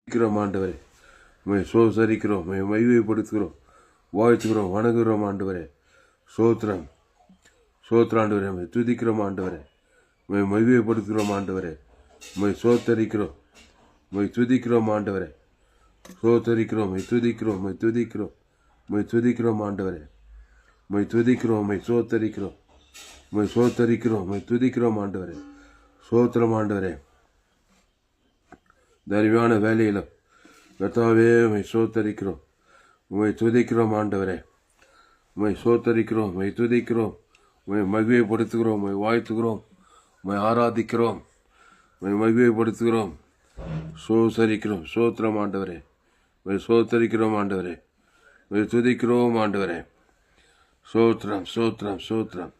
இருக்கிறோம் ஆண்டவரே, உம்மை சோசரிக்கிறோம், உம்மை மகிமைப்படுத்துகிறோம், வாழ்த்துகிறோம், வணங்குகிறோம் ஆண்டவரே. சோத்திரம் சோத்திர ஆண்டவரே, உம்மை துதிக்கிறோம் ஆண்டவரே, உம்மை மகிமைப்படுத்துகிறோம் ஆண்டவரே, உம்மை சோத்தரிக்கிறோம், உம்மை துதிக்கிறோம் ஆண்டவரே, சோத்தரிக்கிறோம், உம்மை துதிக்கிறோம், உம்மை துதிக்கிறோம், உம்மை துதிக்கிறோம் ஆண்டவரே, உம்மை துதிக்கிறோம், உம்மை சோத்தரிக்கிறோம், உம்மை சோத்தரிக்கிறோம், உம்மை துதிக்கிறோம் ஆண்டவரே. சோத்திரம் ஆண்டவரே, தருமையான வேலையில் கர்த்தாவே உம்மை சோத்தரிக்கிறோம், உம்மை துதிக்கிறோம் ஆண்டவரே, உம்மை சோத்தரிக்கிறோம், உம்மை துதிக்கிறோம், உம்மை மகிமைப்படுத்துகிறோம், உம்மை வாழ்த்துகிறோம், உம்மை ஆராதிக்கிறோம், உம்மை மகிமைப்படுத்துகிறோம், சோசரிக்கிறோம். சோத்திரம் ஆண்டவரே, உம்மை சோத்தரிக்கிறோம் ஆண்டவரே, உம்மை துதிக்கிறோம் ஆண்டவரே. சோத்திரம் சோத்திரம் சோத்திரம்.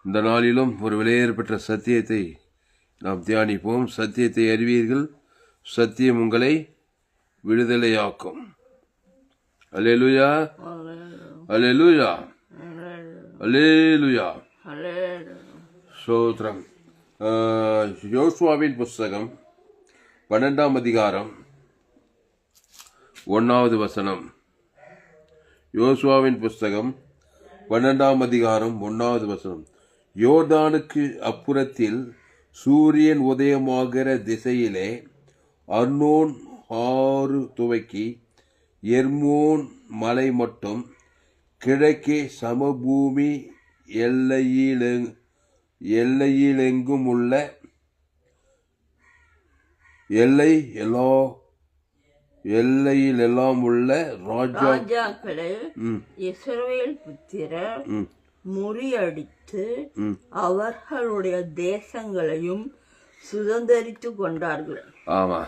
இந்த நாளிலும் ஒரு விலையேற பெற்ற சத்தியத்தை நாம் தியானிப்போம். சத்தியத்தை அறிவீர்கள், சத்தியம் உங்களை விடுதலையாக்கும். அல்லேலூயா, அல்லேலூயா, அல்லேலூயா. ஸ்தோத்திரம். யோசுவாவின் புஸ்தகம் 12ஆம் அதிகாரம் 1வது வசனம். யோசுவாவின் புஸ்தகம் 12ஆம் அதிகாரம் 1வது வசனம். யோர்தானுக்கு அப்புறத்தில் சூரியன் உதயமாகிற திசையிலே அர்னோன் ஆறு துவக்கி எர்மோன் மலை மட்டும் கிழக்கே சமபூமி எல்லையிலெங்கும் உள்ள எல்லையிலெல்லாம் உள்ள ராஜாக்களை இஸ்ரவேல் புத்திரர் முறியடித்து அவர்களுடைய தேசங்களையும் சுதந்தரித்து கொண்டார்கள். ஆமா,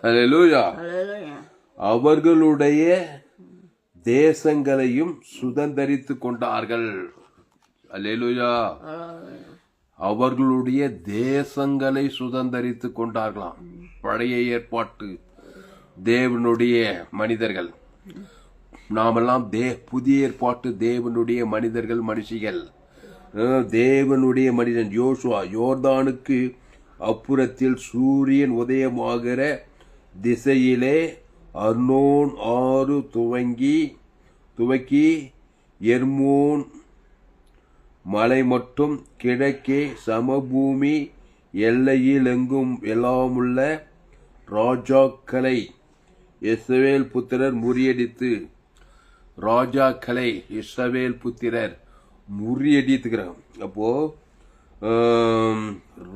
அல்லேலூயா. அவர்களுடைய தேசங்களையும் சுதந்தரித்து கொண்டார்கள். அல்லேலூயா. அவர்களுடைய தேசங்களை சுதந்தரித்து கொண்டார்களாம். பழைய ஏற்பாட்டு தேவனுடைய மனிதர்கள், நாமெல்லாம் புதிய ஏற்பாட்டு தேவனுடைய மனிதர்கள், மனுஷிகள். தேவனுடைய மனிதன் யோசுவா யோர்தானுக்கு அப்புறத்தில் சூரியன் உதயமாகிற திசையிலே அர்னோன் ஆறு துவக்கி எர்மோன் மலை மட்டும் கிழக்கே சமபூமி எல்லையிலெங்கும் எல்லாமுள்ள ராஜாக்களை இஸ்ரவேல் புத்திரர் முறியடித்து, ராஜாக்களை இஸ்ரவேல் புத்திரர் முறியடித்துக்கிறாங்க. அப்போ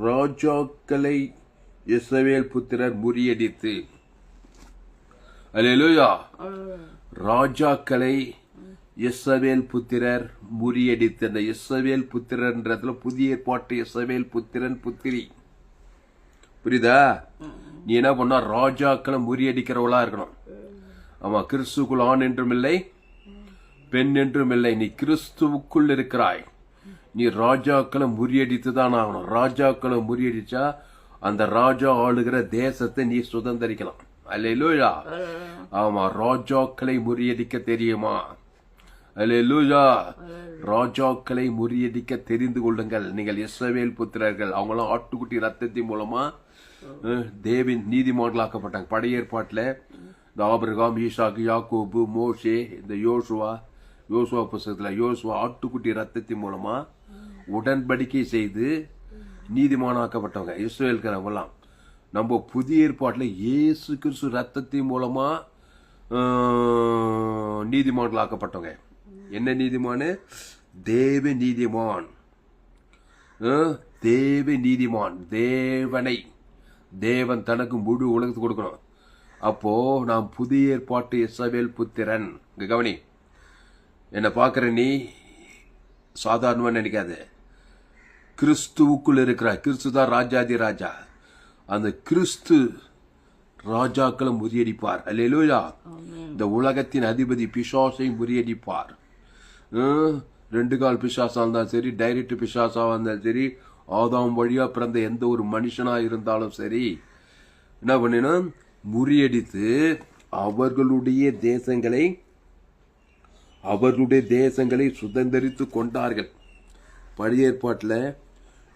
ராஜாக்களை இஸ்ரவேல் புத்திரர் முறியடித்து, அல்லேலூயா, ராஜாக்களை இஸ்ரவேல் புத்திரர் முறியடித்து. அந்த இஸ்ரவேல் புத்திரன்றதுல புதிய ஏற்பாட்டு இஸ்ரவேல் புத்திரன் புத்திரி, புரியுதா? நீ என்ன பண்ணா, ராஜாக்களை முறியடிக்கிறவளா இருக்கணும். ஆமா, கிறிஸ்துக்குள் ஆண் என்றும் இல்லை, பெண் என்றும் இல்லை. நீ கிறிஸ்துவுக்குள் இருக்கிறாய். நீ ராஜாக்களை முறியடித்து தான் ஆகணும். ராஜாக்களை முறியடிச்சா அந்த ராஜா ஆளுகிற தேசத்தை நீ சுதந்திரிக்கலாம். அல்லேலூயா. ஆமா, ராஜாக்களை முறியடிக்க தெரியுமா? அல்லேலூயா. ராஜாக்களை முறியடிக்க தெரிந்து கொள்ளுங்கள். நீங்கள் இஸ்ரவேல் புத்திரர்கள். அவங்களாம் ஆட்டுக்குட்டி ரத்தத்தின் மூலமா தேவின் நீதிமான்களாக்கப்பட்டாங்க. பழைய ஏற்பாட்டில் இந்த ஆபிரகாம், ஈசாக்கு, யாக்கோபு, மோசே, இந்த யோசுவா புஸ்தகத்தில் யோசுவா ஆட்டுக்குட்டி ரத்தத்தின் மூலமா உடன்படிக்கை செய்து நீதிமானாக்கப்பட்டவங்க இஸ்ரவேல்கள். அவங்களாம் நம்ம புதிய ஏற்பாட்டில் இயேசு கிறிஸ்து ரத்தத்தின் மூலமா நீதிமான்களாக்கப்பட்டவங்க. என்ன நீதிமான்? தேவ நீதிமான். தேவ நீதிமான். தேவன் தனக்கு முழு உலகத்துக்கு கொடுக்கணும். அப்போ நாம் புதிய ஏற்பாட்டு இஸ்ரவேல் புத்திரன். கவனி, என்ன பார்க்கிற நீ சாதாரணமா நினைக்காத. கிறிஸ்துவுக்குள் இருக்கிறார். கிறிஸ்து தான் ராஜாதி ராஜா. அந்த கிறிஸ்து ராஜாக்களை முறியடிப்பார். அல்லேலூயா. இந்த உலகத்தின் அதிபதி பிசாசை முறியடிப்பார். 2 கால் பிசாசா இருந்தாலும் சரி, டைரக்ட் பிசாசா இருந்தாலும் சரி, ஆதாம் வழியா பிறந்த எந்த ஒரு மனுஷனா இருந்தாலும் சரி, என்ன பண்ணினா முறியடித்து அவர்களுடைய தேசங்களை சுதந்திரித்து கொண்டார்கள். பழைய ஏற்பாட்டில்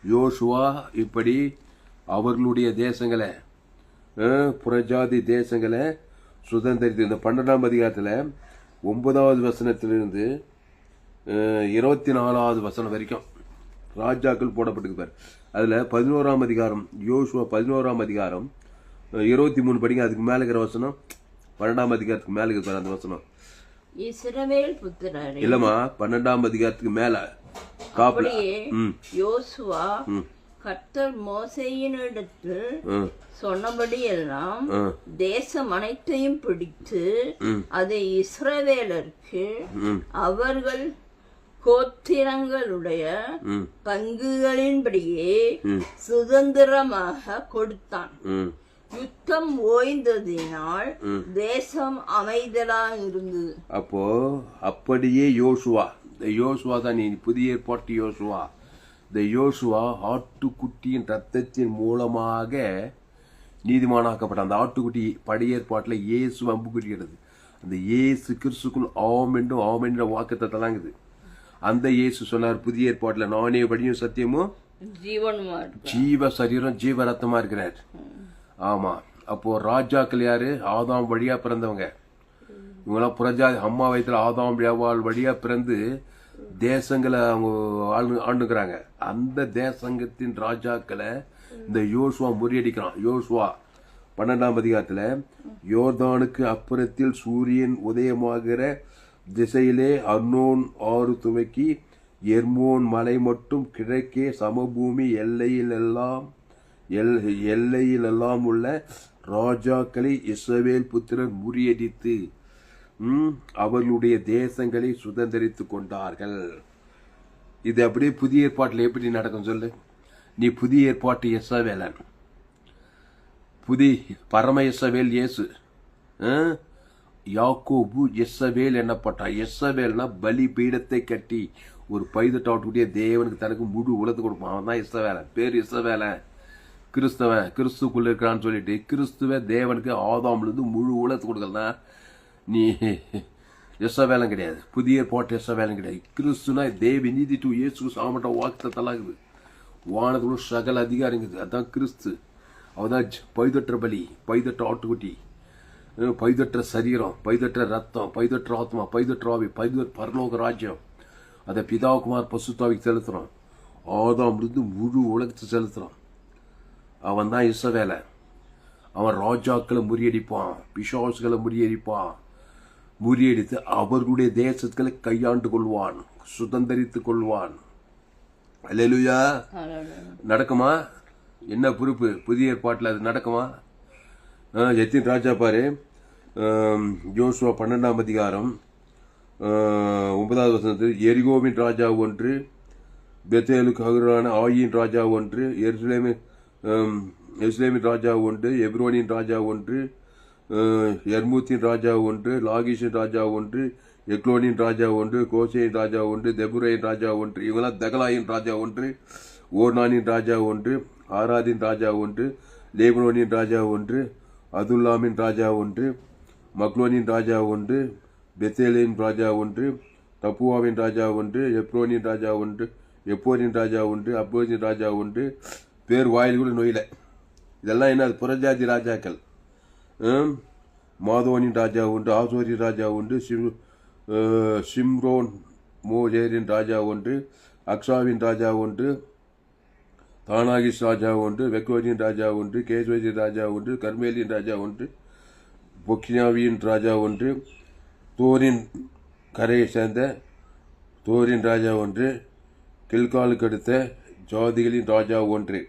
யோசுவா இப்படி அவர்களுடைய தேசங்களை புறஜாதி தேசங்களை சுதந்திரித்து. இந்த 12ஆம் அதிகாரத்தில் 9வது வசனத்திலிருந்து 24வது வசனம் வரைக்கும் ராஜாக்கள் போடப்பட்டிருப்பார். அதில் 11ஆம் அதிகாரம், யோசுவா 11ஆம் அதிகாரம் 23 படிங்க. அதுக்கு மேலே இருக்கிற வசனம் 12ஆம் அதிகாரத்துக்கு மேலே இருக்கிற அந்த வசனம் இஸ்ரவேல் புத்திரரே. இல்லம்மா, 12ஆம் அதிகாரத்துக்கு மேல காப்புல. யோசுவா கர்த்தர் மோசேயினிடத்தில் சொன்னபடி எல்லாம் தேசம் அனைத்தையும் பிடித்து அதை இஸ்ரவேலருக்கு அவர்கள் கோத்திரங்களுடைய பங்குகளின்படியே சுதந்திரமாக கொடுத்தான். யுத்தம் ஓய்ந்ததினால் தேசம் அமைதலா இருந்தது. அப்போ அப்படியே யோசுவா தான் நீ புதிய ஏற்பாட்டு யோசுவா. இந்த யோசுவா ஆட்டுக்குட்டியின் ரத்தத்தின் மூலமாக நீதிமானாக்கப்பட்ட அந்த ஆட்டுக்குட்டி பழைய ஏற்பாட்டில் இயேசு அம்பு குறிக்கிறது. அந்த இயேசு கிறிஸ்துக்குள் ஆம் என்றும் ஆம் என்ற வாக்குத்தத்தை தாங்குது. அந்த இயேசு சொன்னார் புதிய ஏற்பாட்டில், நானே வழியும் சத்தியமும் ஜீவ சரீரம் ஜீவ ரத்தமா இருக்கிறார். ஆமா. அப்போ ராஜாக்கள் யாரு? ஆதாம் வழியா பிறந்தவங்க. இவங்கெல்லாம் புறஜாதி அம்மா வயத்துல ஆதாம் வழியா பிறந்து தேசங்களை அவங்க ஆண்டுக்கிறாங்க. அந்த தேசங்கத்தின் ராஜாக்களை இந்த யோசுவா முறியடிக்கிறான். யோசுவா 12ஆம் அதிகாரத்துல யோர்தானுக்கு அப்புறத்தில் சூரியன் உதயமாகிற திசையிலே அர்னோன் ஆறு துவக்கி எர்மோன் மலை மட்டும் கிழக்கே சமபூமி எல்லையிலெல்லாம் உள்ள ராஜாக்களை இஸ்ரவேல் புத்திரர் முறியடித்து அவர்களுடைய தேசங்களை சுதந்திரித்துக் கொண்டார்கள். இது அப்படியே புதிய ஏற்பாட்டில் எப்படி நடக்கும் சொல்லு? நீ புதிய ஏற்பாட்டு இஸ்ரவேலன், பரம இஸ்ரவேல் இயேசு. யாக்கோபு இஸ்ரவேல் என்னப்பட்டான். இஸ்ரவேல்னா பலி பீடத்தை கட்டி ஒரு பைதட்டாட்டுடைய தேவனுக்கு தனக்கு முழு உலகத்தை கொடுப்பான். அவன் தான் இஸ்ரவேலன். பேர் இஸ்ரவேலன். கிறிஸ்துக்குள்ள இருக்கிறான்னு சொல்லிட்டு கிறிஸ்துவ தேவனுக்கு ஆதாம்லேருந்து முழு உலகத்தை கொடுக்கலாம். நீ இஸ்ரவேலன் கிடையாது. புதிய ஏற்பாட்டு இஸ்ரவேலன் கிடையாது. கிறிஸ்துனா தேவி நீதி டு இயேசு சாமட்ட வாக்குத்தத்தெல்லாம் இருக்குது. வானத்துக்குள்ள சகல அதிகாரங்குது. அதுதான் கிறிஸ்து. அவதான் பைதற்ற பலி, பைதற்ற ஆட்டுக்குட்டி, பைதற்ற சரீரம், பைதற்ற ரத்தம், பைதற்ற ஆத்மா, பைதற்ற ஆவி, பரலோக ராஜ்யம். அதை பிதாகுமார் பசுத்தாவிக்கு செலுத்துறான். ஆதாம்லேருந்து முழு உலகத்தை செலுத்துறான். அவன் தான் இஸ்ரவேலன். அவன் ராஜாக்களை முறியடிப்பான், பிசாசுகளை முறியடித்து அவர்களுடைய தேசத்துக்களை கையாண்டு கொள்வான், சுதந்திரித்துக் கொள்வான். அல்லேலூயா. நடக்குமா? என்ன பொறுப்பு புதிய ஏற்பாட்டில்? அது நடக்குமா? எத்தின் ராஜா பாரு. யோசுவா 12ஆம் அதிகாரம் 9வது வசனத்தில் எரிகோவின் ராஜா ஒன்று, பெத்தேலுக்கு அருகான ஆயின் ராஜா ஒன்று, எருசலேமின் ராஜா ஒன்று, எப்ரோனின் ராஜா ஒன்று, எர்மூத்தின் ராஜா ஒன்று, லாகிஷின் ராஜா ஒன்று, எக்லோனின் ராஜா ஒன்று, கோசேயின் ராஜா ஒன்று, தெபுரையின் ராஜா ஒன்று, இவங்களாம் தகலாயின் ராஜா ஒன்று, ஓர்னானின் ராஜா ஒன்று, ஆராதின் ராஜா ஒன்று, லேபனோனின் ராஜா ஒன்று, அதுல்லாமின் ராஜா ஒன்று, மக்லோனின் ராஜா ஒன்று, பெத்தேலின் ராஜா ஒன்று, தப்புவாவின் ராஜா ஒன்று, எப்ரோனின் ராஜா ஒன்று, எப்போரின் ராஜா ஒன்று, அப்போரின் ராஜா ஒன்று. பேர் வாயில் கூட நோயில. இதெல்லாம் என்ன? புறஜாதி ராஜாக்கள். மாதோனின் ராஜா ஒன்று, ஆசோரின் ராஜா ஒன்று, சிம்ரோன் மோஜேரின் ராஜா ஒன்று, அக்ஷாவின் ராஜா ஒன்று, தானாகிஸ் ராஜா ஒன்று, வெக்கோரின் ராஜா ஒன்று, கேஸ்வரின் ராஜா ஒன்று, கர்மேலின் ராஜா ஒன்று, பொக்கினாவியின் ராஜா ஒன்று, தோரின் கரையை சேர்ந்த தோரின் ராஜா ஒன்று, கில்காலுக்கு அடுத்த ஜாதிகளின் ராஜா ஒன்று,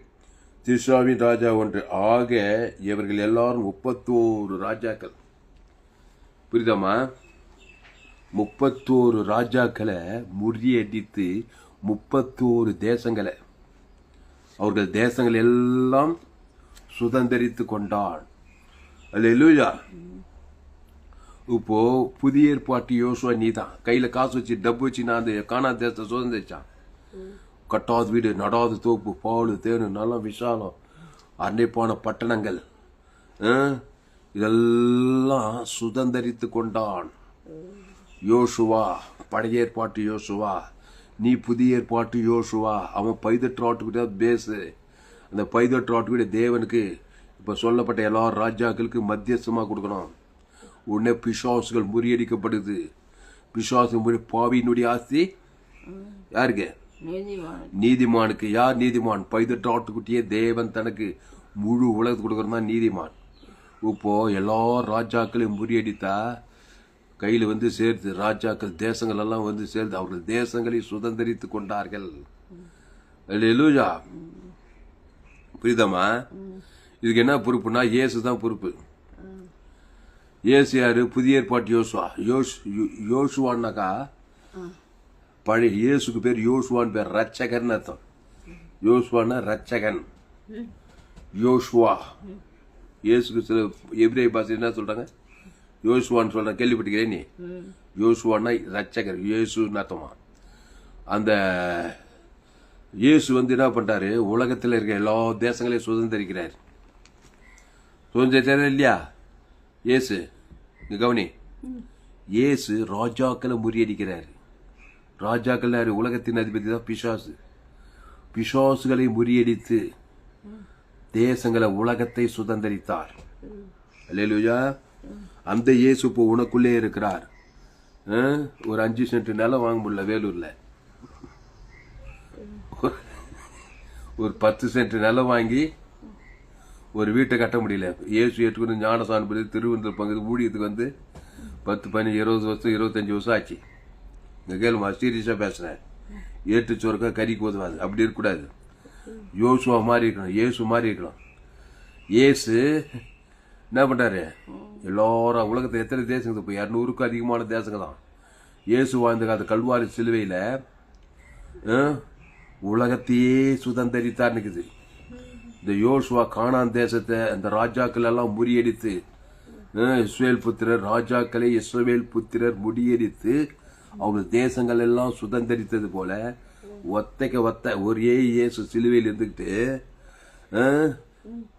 திர்ஷாவின் ராஜா ஒன்று. ஆக இவர்கள் எல்லாரும் 31 ராஜாக்கள். புரியுதாமா? 31 ராஜாக்களை முறியடித்து 31 தேசங்களை அவர்கள் தேசங்கள் எல்லாம் சுதந்திரித்து கொண்டான். அல்லேலூயா. இப்போ புதிய ஏற்பாட்டு யோசுவா நீதான். கையில காசு வச்சு டப்பு வச்சு நான் அந்த கானான் தேசத்தை சுதந்திரிச்சான். கட்டாத வீடு, நடாத தோப்பு, பால் தேனு, நல்லா விஷாலம், அன்னைப்பான பட்டணங்கள், இதெல்லாம் சுதந்திரித்து கொண்டான் யோசுவா. பழைய ஏற்பாட்டு யோசுவா. நீ புதிய ஏற்பாட்டு யோசுவா. அவன் பைதற்று ஆட்டுக்குட்டியா பேசு. அந்த பைதற்று ஆட்டுக்குட்டிய தேவனுக்கு இப்போ சொல்லப்பட்ட எல்லா ராஜாக்களுக்கு மத்தியஸ்தமாக கொடுக்கணும். உடனே பிசாசுகள் முறியடிக்கப்படுது. பிசாசு பாவியினுடைய ஆஸ்தி யாருக்கு? நீதிமானுக்கு. யார் நீதிமான்? 18 ஆட்டுக்குட்டியே தேவன் தனக்கு முழு உலகத்துக்கு கொடுக்கறது தான் நீதிமான். இப்போ எல்லா ராஜாக்களையும் முறியடித்தா கையில் சேர்த்து ராஜாக்கள் தேசங்கள் எல்லாம் சேர்த்து அவர்கள் தேசங்களை சுதந்திரித்து கொண்டார்கள். அல்லேலூயா. புரியுதாமா? இதுக்கு என்ன பொறுப்புனா இயேசு தான் பொறுப்பு. இயேசு யாரு? புதிய ஏற்பாட்டு யோசுவா. யோசுவான்னாக்கா பழைய இயேசுக்கு பேர் யோசுவான்னு பேர், ரட்சகன் அர்த்தம். யோசுவான்னா ரட்சகன். யோசுவா இயேசுக்கு சில எபிரேய பாஷை என்ன சொல்றாங்க? யோசுவான்னு சொல்றாங்க. கேள்விப்பட்டிருக்கிறேன் நீ? யோசுவான்னா ரட்சகர், இயேசுன்னு அர்த்தமா. அந்த இயேசு என்ன பண்றாரு? உலகத்தில் இருக்க எல்லா தேசங்களையும் சுதந்திரிக்கிறார். சுதந்திரம் இல்லையா இயேசு? கவனி, இயேசு ராஜாக்களை முறியடிக்கிறார். ராஜாக்கள் யாரு? உலகத்தின் அதிபதி தான் பிசாசு. பிசாசுகளை முறியடித்து தேசங்களை உலகத்தை சுதந்திரித்தார். அல்லேலூயா. அந்த இயேசு இப்போ உனக்குள்ளே இருக்கிறார். ஒரு 5 சென்ட் நிலம் வாங்க முடியல வேலூர்ல. ஒரு 10 சென்ட் நிலம் வாங்கி ஒரு வீட்டை கட்ட முடியல. இயேசு ஏற்றுக்கொண்டு ஞானசானம் பெற்று திருவனந்தபுரம் பங்கு ஊழியத்துக்கு 10, 15, 20 வருஷம் 25 வருஷம் ஆச்சு. இந்த கேள்வி சீரியஸா பேசுறேன். ஏற்று சோறுக்கா கறிக்கு உதவாது. அப்படி இருக்கக்கூடாது. யோசுவா மாதிரி இருக்கணும். இயேசு மாதிரி இருக்கணும். இயேசு என்ன பண்றாரு? எல்லாரும் உலகத்தை எத்தனை தேசங்க? இப்போ 200க்கும் அதிகமான தேசங்க தான். இயேசு வாழ்ந்த காலத்து கல்வாரி சிலுவையில உலகத்தையே சுதந்திரித்தார் நிக்குது. இந்த யோசுவா கானான் தேசத்தை அந்த ராஜாக்கள் எல்லாம் முறியடித்து, இஸ்ரவேல் புத்திரர் ராஜாக்களை இஸ்ரவேல் புத்திரர் முறியடித்து அவங்க தேசங்கள் எல்லாம் சுதந்திரித்தது போல ஒத்த ஒரே இயேசு சிலுவையில் இருந்துகிட்டு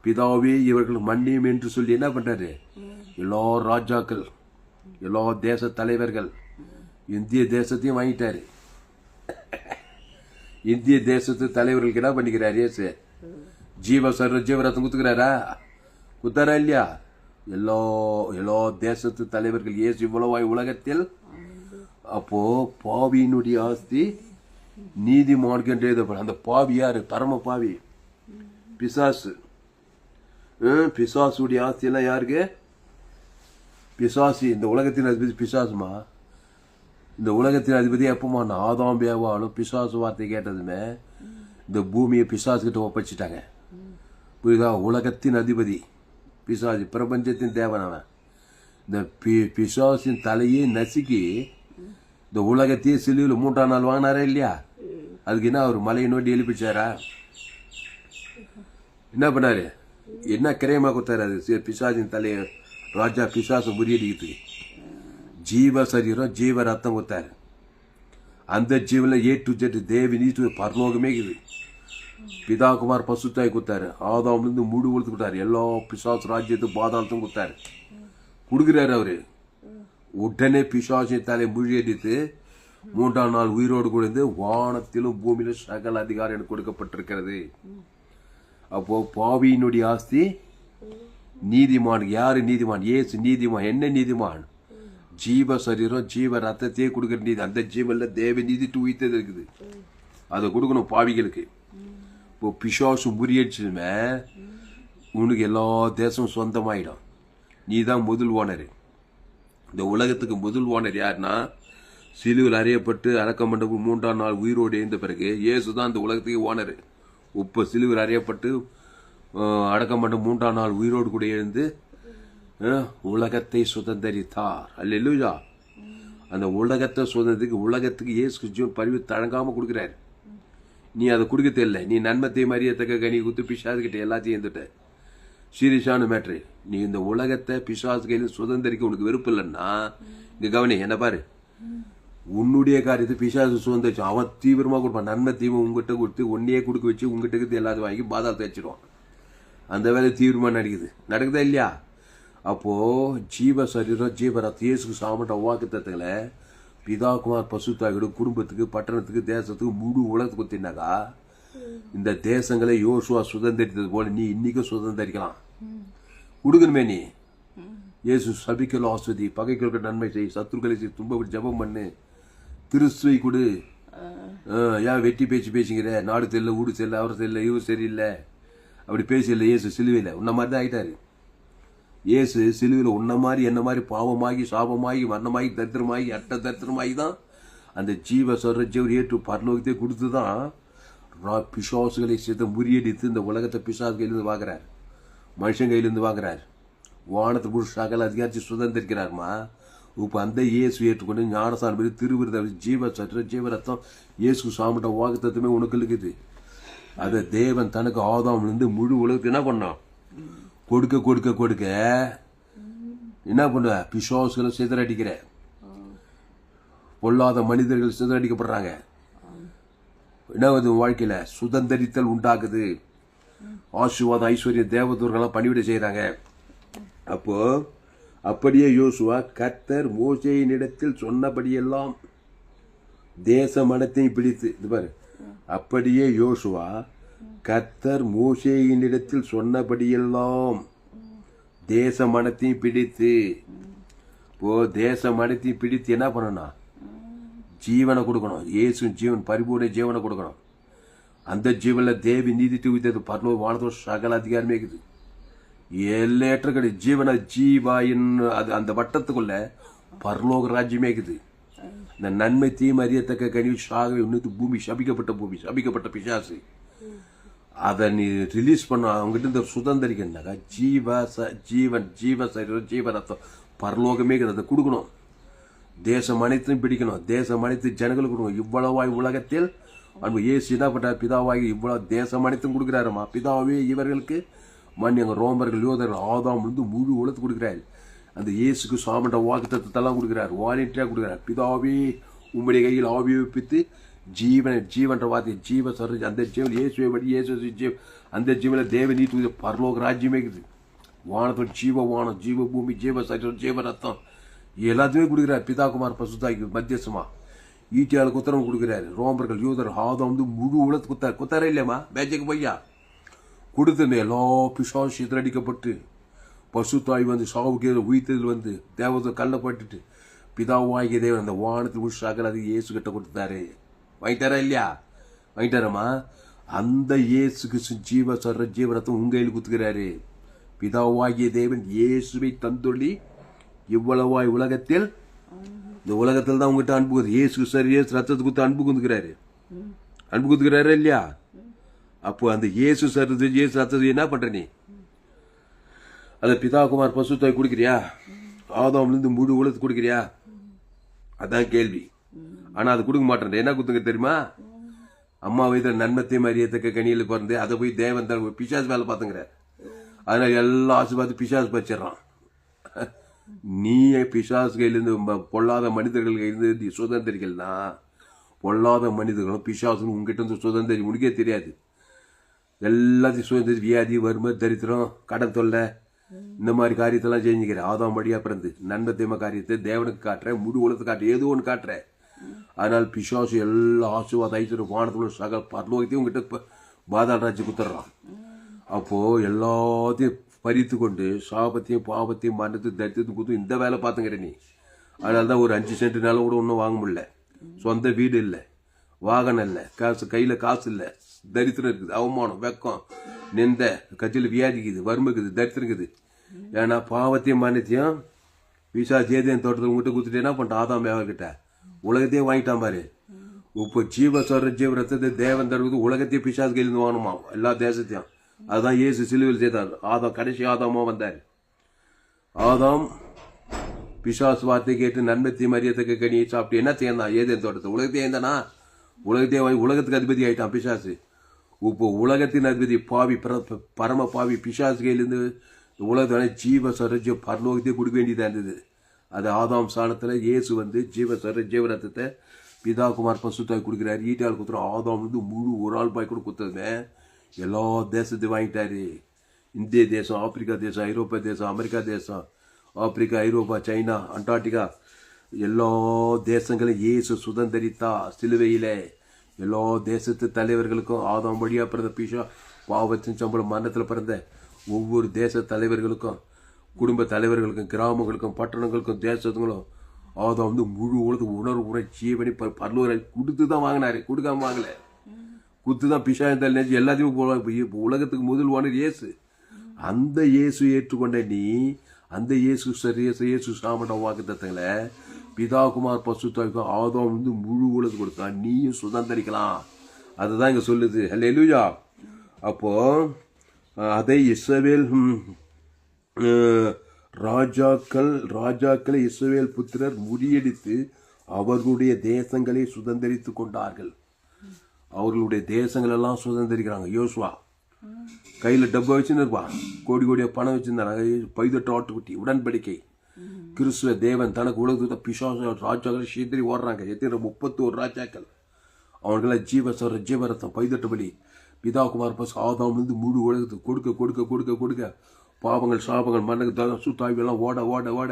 பிதாவே இவர்கள் மன்னியும் என்று சொல்லி என்ன பண்றாரு? எல்லா ராஜாக்கள், எல்லா தேச தலைவர்கள், இந்திய தேசத்தையும் வாங்கிட்டாரு. இந்திய தேசத்து தலைவர்களுக்கு என்ன பண்ணிக்கிறார் இயேசு? ஜீவரத்தம் குத்துக்கிறாரா? குத்தாரா இல்லையா? எல்லா தேசத்து தலைவர்கள் இயேசு இவ்வளவாய் உலகத்தில். அப்போ பாவியினுடைய ஆஸ்தி நீதிமானுக்கு என்று எழுதப்படும். அந்த பாவி யாரு? பரம பாவி பிசாசு. பிசாசுடைய ஆஸ்தி எல்லாம் யாருக்கு? பிசாசு. இந்த உலகத்தின் அதிபதி பிசாசுமா. இந்த உலகத்தின் அதிபதி எப்பமா? ஆதாம் ஏவாளும் பிசாசு வார்த்தை கேட்டதுமே இந்த பூமியை பிசாசு கிட்ட ஒப்பச்சிட்டாங்க. புரியுதா? உலகத்தின் அதிபதி பிசாசு, பிரபஞ்சத்தின் தேவன் அவன். இந்த பிசாசின் தலையை நசுக்கி இந்த உலகத்தையே சிலுவையில் 3ஆம் நாள் வாங்கினாரா இல்லையா? அதுக்கு என்ன அவர் மலையை நோண்டி எழுப்பிச்சாரா? என்ன பண்ணாரு? என்ன கிரயமா கொடுத்தாரு? அது பிசாசின் தலையை ராஜா பிசாசை முறியடிக்கிறதுக்கு ஜீவ சரீரம் ஜீவ ரத்தம் கொடுத்தாரு. அந்த ஜீவன்ல A to Z தேவி நீத்து பரலோகமே இருக்குது. பிதா குமார் பசுத்தாய் கொடுத்தாரு. ஆதாம்லேருந்து முழு உலகத்து கொடுத்தாரு. எல்லா பிசாசு ராஜ்யத்து பாதாளத்தும் கொடுத்தாரு. கொடுக்குறாரு அவரு. உடனே பிசாசின் தலை முழியடித்து 3ஆம் நாள் உயிரோடு குறைந்து வானத்திலும் பூமியிலும் சகல அதிகாரம் எனக்கு கொடுக்கப்பட்டிருக்கிறது. அப்போ பாவியினுடைய ஆஸ்தி நீதிமான். யாரு நீதிமான்? இயேசு நீதிமான். என்ன நீதிமான்? ஜீவ சரீரம் ஜீவ ரத்தத்தையே கொடுக்குற நீதி. அந்த ஜீவன்ல தேவ நீதி உயிர்த்தது இருக்குது. அதை கொடுக்கணும் பாவிகளுக்கு. இப்போ பிசாசு முறியடிச்சுமே உனக்கு எல்லா தேசமும் சொந்தமாயிடும். நீ தான் முதல் ஓனர். இந்த உலகத்துக்கு முதல் ஓனர் யாருன்னா சிலுவில் அறையப்பட்டு அடக்கம் பண்ண 3ஆம் நாள் உயிரோடு எழுந்த பிறகு இயேசு தான் இந்த உலகத்துக்கு ஓனர். இப்போ சிலுவில் அறையப்பட்டு அடக்கம் பண்ண 3ஆம் நாள் உயிரோடு கூட எழுந்து உலகத்தை சுதந்திரித்தார். அல்லேலூயா. அந்த உலகத்தை சுதந்திரத்துக்கு உலகத்துக்கு இயேசு கிறிஸ்து பரிவு தழங்காம கொடுக்கிறாரு. நீ அதை கொடுக்க தெரியல. நீ நன்மத்தை மரியத்தக்க கனி குத்து பிசாசுகிட்ட எல்லாத்தையும் இருந்துட்ட. சீரியஸான மேட்ரு. நீ இந்த உலகத்தை பிசாசு கையில் சுதந்திரிக்க உனக்கு விருப்பம் இல்லைன்னா இங்க கவனி, என்ன பாரு. உன்னுடைய காரியத்தை பிசாசு சுதந்திரிச்சு அவன் தீவிரமா கொடுப்பான். நன்மை தீவிரம் உங்ககிட்ட கொடுத்து ஒன்னையே கொடுக்க வச்சு உங்ககிட்ட இருக்கிறது எல்லாத்தையும் வாங்கி பாதாளத்தை வச்சிருவான். அந்த வேலை தீவிரமா நடக்குதா இல்லையா? அப்போ ஜீவ சரீரம் ஜீவ ரத்தம் இயேசுக்கு சாமட்ட வாக்குத்தத்தங்களை பிதா குமார் பசுத்தாயோட குடும்பத்துக்கு பட்டணத்துக்கு தேசத்துக்கு முழு உலகத்துக்கு கொடுத்தினாக்கா இந்த தேசங்களை யோசுவா சுதந்திரித்தது போல நீ இன்னைக்கும் சுதந்திரிக்கலாம். கொடுக்கணுமே நீ. இயேசு சபிக்கல் ஆஸ்வதி, பகைகளுக்கு நன்மை செய், சத்துருக்களை துன்பப்படி ஜெபம் பண்ணு, கிறிஸ்துவை கொடு. ஏன் வெட்டி பேச்சு பேசிக்கிற? நாடு தெரியல, ஊடு தெரியல, அவர் தெரியல, இவர் சரியில்லை, அப்படி பேசல. இயேசு சிலுவையில் உன்ன மாதிரி தான் ஆயிட்டாரு. இயேசு சிலுவையில் உன்ன மாதிரி என்ன மாதிரி பாவமாகி சாபமாகி மரணமாகி தரித்திரமாகி அட்ட தரித்திரமாகி தான் அந்த ஜீவ ஜீவர் ஏற்று பரலோகத்தை கொடுத்து தான் பிசாசுகளை சேர்த்து முறியடித்து இந்த உலகத்தை பிசாசு கையிலிருந்து வாங்குறார், மனுஷன் கையிலிருந்து வாங்குறார், வானத்தை புருஷ சகல அதிகாரிச்சு சுதந்திரிக்கிறார்மா. இப்போ அந்த இயேசு ஏற்றுக்கொண்டு ஞானசானம் பெரிய திருவிருத ஜீவ ரத்தம் இயேசு சாமிட்ட வாக்குத்தத்துமே உனக்கு இருக்குது. அதை தேவன் தனக்கு ஆதாமிலிருந்து முழு உலகத்துக்கு என்ன பண்ணான்? கொடுக்க கொடுக்க கொடுக்க என்ன பண்ணுவ? பிசாசுகளை சிதறடிக்கிற, பொல்லாத மனிதர்கள் சிதறடிக்கப்படுறாங்க. என்ன வாழ்க்கையில சுதந்திரித்தல் உண்டாக்குது. ஆசீர்வாதம் ஐஸ்வர்யம் தேவதூர்களெல்லாம் பணிவிட செய்யறாங்க. அப்போ அப்படியே யோசுவா கர்த்தர் மோசேயினிடத்தில் சொன்னபடியெல்லாம் தேச மனத்தை பிடித்து, இது பாரு, அப்படியே யோசுவா கர்த்தர் மோசேயினிடத்தில் சொன்னபடியெல்லாம் தேச மனத்தையும் பிடித்து, இப்போ தேச மனத்தையும் பிடித்து என்ன பண்ணணும்? ஜீவனை கொடுக்கணும். இயேசு ஜீவன், பரிபூர்ண ஜீவனை கொடுக்கணும். அந்த ஜீவனில் தேவி நீதி தூவித்தது பரலோக வானத்தோட சகல அதிகாரமே இருக்குது. எல்லையற்ற கிடையாது ஜீவன ஜீவாயின் அது அந்த வட்டத்துக்குள்ள பரலோக ராஜ்யமே இருக்குது. இந்த நன்மை தீமை அறியத்தக்க கனிவு சாகவே உன்னது பூமி சபிக்கப்பட்ட பிசாசு. அதை நீ ரிலீஸ் பண்ண அவங்ககிட்ட இந்த சுதந்திரிக்கணுனாக்கா ஜீவன் ஜீவ சரீரம் ஜீவ ரத்தம் பரலோகமே அதை கொடுக்கணும். தேசம் அனைத்தும் பிடிக்கணும். தேசம் அனைத்து ஜனங்களுக்கு கொடுக்கணும். இவ்வளவாய் உலகத்தில் அன்பு இயேசு என்ன பண்றார்? பிதாவாகி இவ்வளவு தேசம் அனைத்தும் கொடுக்கிறாருமா. பிதாவே இவர்களுக்கு மன்னியங்க ரோமர்கள் யோதர்கள் ஆதாம் இருந்து முழு உலகத்து கொடுக்கிறார். அந்த இயேசுக்கு சாமண்ட வாக்குத்தத்தெல்லாம் கொடுக்கிறார், வாலண்டியா கொடுக்கிறார். பிதாவே உம்முடைய கையில் ஆவியை வைப்பித்து ஜீவன்ற வார்த்தை ஜீவ சரி அந்த ஜீவன் இயேசுவை படி இயேசு அந்த ஜீவனில் தேவ நீதி பரலோக ராஜ்யமே இருக்குது. வானத்தோட ஜீவ வானம் ஜீவ பூமி ஜீவ சரீரம் ஜீவ ரத்தம் எல்லாத்தையுமே கொடுக்கிறார். பிதாகுமார் பசுதாய்க்கு மத்தியசமா ஈட்டியாளுக்கு உத்தரவு கொடுக்கிறாரு. ரோமர்கள் யூதர் ஆதாம் வந்து முழு உலகத்து குத்தாரே இல்லையம்மா பேஜைக்கு பையா கொடுத்துருந்த எல்லா பிசாசும் சிதறடிக்கப்பட்டு பசுத்தாய் வந்து சாவுக்கு உயிர்த்ததில் வந்து தேவதை கல்லப்பட்டுட்டு பிதாவாகிய தேவன் அந்த வானத்தில் உஷாக்கள் அது இயேசு கிட்ட கொடுத்தாரு. வாங்கிட்டாரா இல்லையா? வாங்கிட்டாரம்மா. அந்த இயேசுக்கு ஜீவ சர்ற ஜீவரத்தம் உங்க கையில் குத்துக்கிறாரு. பிதாவாகிய தேவன் இயேசுவை தந்தொள்ளி இவ்வளவாய் உலகத்தில், இந்த உலகத்தில் தான் உங்ககிட்ட அன்பு குது இயேசு சரி இயேசு ரத்தத்தை குத்து அன்பு குத்துக்கிறாரு இல்லையா? அப்போ அந்த இயேசு சர்றது இயேசு ரத்தத்தை என்ன பண்ற நீ? அதை பிதாகுமார் பசுத்தாய் கொடுக்கிறியா? ஆதாம்லேருந்து முழு உலகத்துக்கு கொடுக்கிறியா? அதான் கேள்வி. ஆனா அது கொடுக்க மாட்டேன். என்ன குத்துங்க தெரியுமா? அம்மா வயதில் நன்மத்தையும் அறியத்தக்க கனியில் பிறந்து அதை போய் தேவன் தான் பிசாசு வேலை பார்த்துங்கிற. அதனால எல்லா ஆசீர்வாதம் பிசாசு பச்சிடறான். நீ பிசாசு கையிலிருந்து பொல்லாத மனிதர்கள் கையிலிருந்து சுதந்திரிகள்னா பொல்லாத மனிதர்களும் பிசாசுன்னு உங்ககிட்ட இருந்து சுதந்திரி உனக்கே தெரியாது. எல்லாத்தையும் சுதந்திரி வியாதி வறுமை தரித்திரம் கடன் தொல்லை இந்த மாதிரி காரியத்தெல்லாம் செஞ்சுக்கிறேன். ஆதாம் வழியா பிறந்து நன்மை தீமை காரியத்தை தேவனுக்கு காட்டுறேன், முழு உலகத்தை காட்டுறேன், ஏதோ ஒன்று காட்டுறேன். அதனால் பிசாசு எல்லா ஆசீர்வாத ஐஸ்வர்யம் வானத்துல சகல பரலோகத்தையும் உங்ககிட்ட பாதாள ராஜ்யம் குத்துறான். அப்போ எல்லாத்தையும் பறித்து கொண்டு சாபத்தையும் பாவத்தையும் மரணத்தையும் தரித்திரத்தையும் குத்து இந்த வேலை பார்த்துங்கிற நீ. அதனால தான் ஒரு 5 சென்ட் நிலம் கூட ஒன்றும் வாங்க முடியல, சொந்த வீடு இல்லை, வாகனம் இல்லை, காசு கையில் காசு இல்லை, தரித்திரம் இருக்குது, அவமானம் வெக்கம் நிந்த கட்சியில் வியாதிக்குது, வறுமைக்குது, தரித்திரம் இருக்குது. ஏன்னா பாவத்தையும் மரணத்தையும் பிசாசு ஏதேன் தோட்டத்தை உங்ககிட்ட குத்துட்டு என்ன பண்ணிட்டான்? ஆதாம் கிட்ட உலகத்தையும் வாங்கிட்டான் பாரு. இப்போ ஜீவ ரத்தத்தை தேவன் தருவது உலகத்தையும் பிசாசு கையிலிருந்து வாங்கணுமா எல்லா தேசத்தையும். அதுதான் இயேசு சிலுவையில் செய்தார். ஆதாம் கடைசி ஆதாமா வந்தார். ஆதாம் பிசாசு வார்த்தை கேட்டு நன்மத்தை மரியத்தக்க கனியை சாப்பிட்டு என்ன செய்யந்தான்? ஏதேன் தோட்டத்தை உலகத்தையும் இருந்தானா? உலகத்தையும் வாங்கி உலகத்துக்கு அதிபதி ஆயிட்டான் பிசாசு. இப்போ உலகத்தின் அதிபதி பாவி பரம பாவி பிசாசு கையிலிருந்து உலகத்தான ஜீவ சரஜ பரலோகத்தையே கொடுக்க வேண்டியதாக இருந்தது. அது ஆதாம் ஸ்தானத்தில் இயேசு வந்து ஜீவரத்தத்தை பிதாகுமார் பசுத்தாய் கொடுக்குறாரு. ஈட்டால் குத்துறோம். ஆதாம் வந்து முழு ஒரு ஆள் பாய் கூட குத்துறதுமே எல்லா தேசத்தையும் வாங்கிட்டாரு. இந்திய தேசம், ஆப்பிரிக்கா தேசம், ஐரோப்பா தேசம், அமெரிக்கா தேசம், ஆப்பிரிக்கா, ஐரோப்பா, சைனா, அண்டார்டிகா எல்லா தேசங்களையும் இயேசு சுதந்திரித்தா சிலுவையில. எல்லா தேசத்து தலைவர்களுக்கும் ஆதாம் வழியா பிறந்த பிசா பாவத்தின் சம்பளம் மரணத்தில் பிறந்த ஒவ்வொரு தேச தலைவர்களுக்கும், குடும்ப தலைவர்களுக்கும், கிராமங்களுக்கும், பட்டணங்களுக்கும், தேசத்துங்களும் ஆதாம் வந்து முழு உலகத்துக்கு உணர்வு உரை ஜீவனி பரலோக கொடுத்து தான் வாங்கினாரு, கொடுக்காம வாங்கல. குத்து தான் பிசாயத்தால் நினைச்சு எல்லாத்தையும் உலகத்துக்கு முதல் வாங்கினது இயேசு. அந்த இயேசு ஏற்றுக்கொண்ட நீ, அந்த இயேசு சாமட்ட வாக்கு தத்தங்களை பிதா குமார் பசுத்தாய்க்கும் ஆதாம் வந்து முழு உலகத்துக்கு கொடுத்தா நீயும் சுதந்திரிக்கலாம். அதுதான் இங்க சொல்லுது. ஹல்லேலூயா. அப்போ அதை இஸ்ரவேல் ராஜாக்களை இஸ்ரவேல் புத்திரர் முறியடித்து அவர்களுடைய தேசங்களை சுதந்திரித்து கொண்டார்கள். அவர்களுடைய தேசங்கள் எல்லாம் சுதந்திரிக்கிறாங்க. யோசுவா கையில் டப்பா வச்சுருப்பான், கோடி கோடியா பணம் வச்சிருந்தாங்க. 18 ஆட்டுக்குட்டி உடன்படிக்கை. கிறிஸ்துவ தேவன் தனக்கு உலகத்துக்கு பிசாசு ராஜாக்கள் சீத்திரி ஓடுறாங்க. எத்தனை 31 ராஜாக்கள். அவர்களெல்லாம் ஜீவரத்தம் 18 படி பிதா குமார் பசு ஆதாம் வந்து முழு உலகத்துக்கு கொடுக்க கொடுக்க கொடுக்க கொடுக்க பாவங்கள் சாபங்கள் மண்ணுக்கு சுத்தாய்வெல்லாம் ஓட ஓட ஓட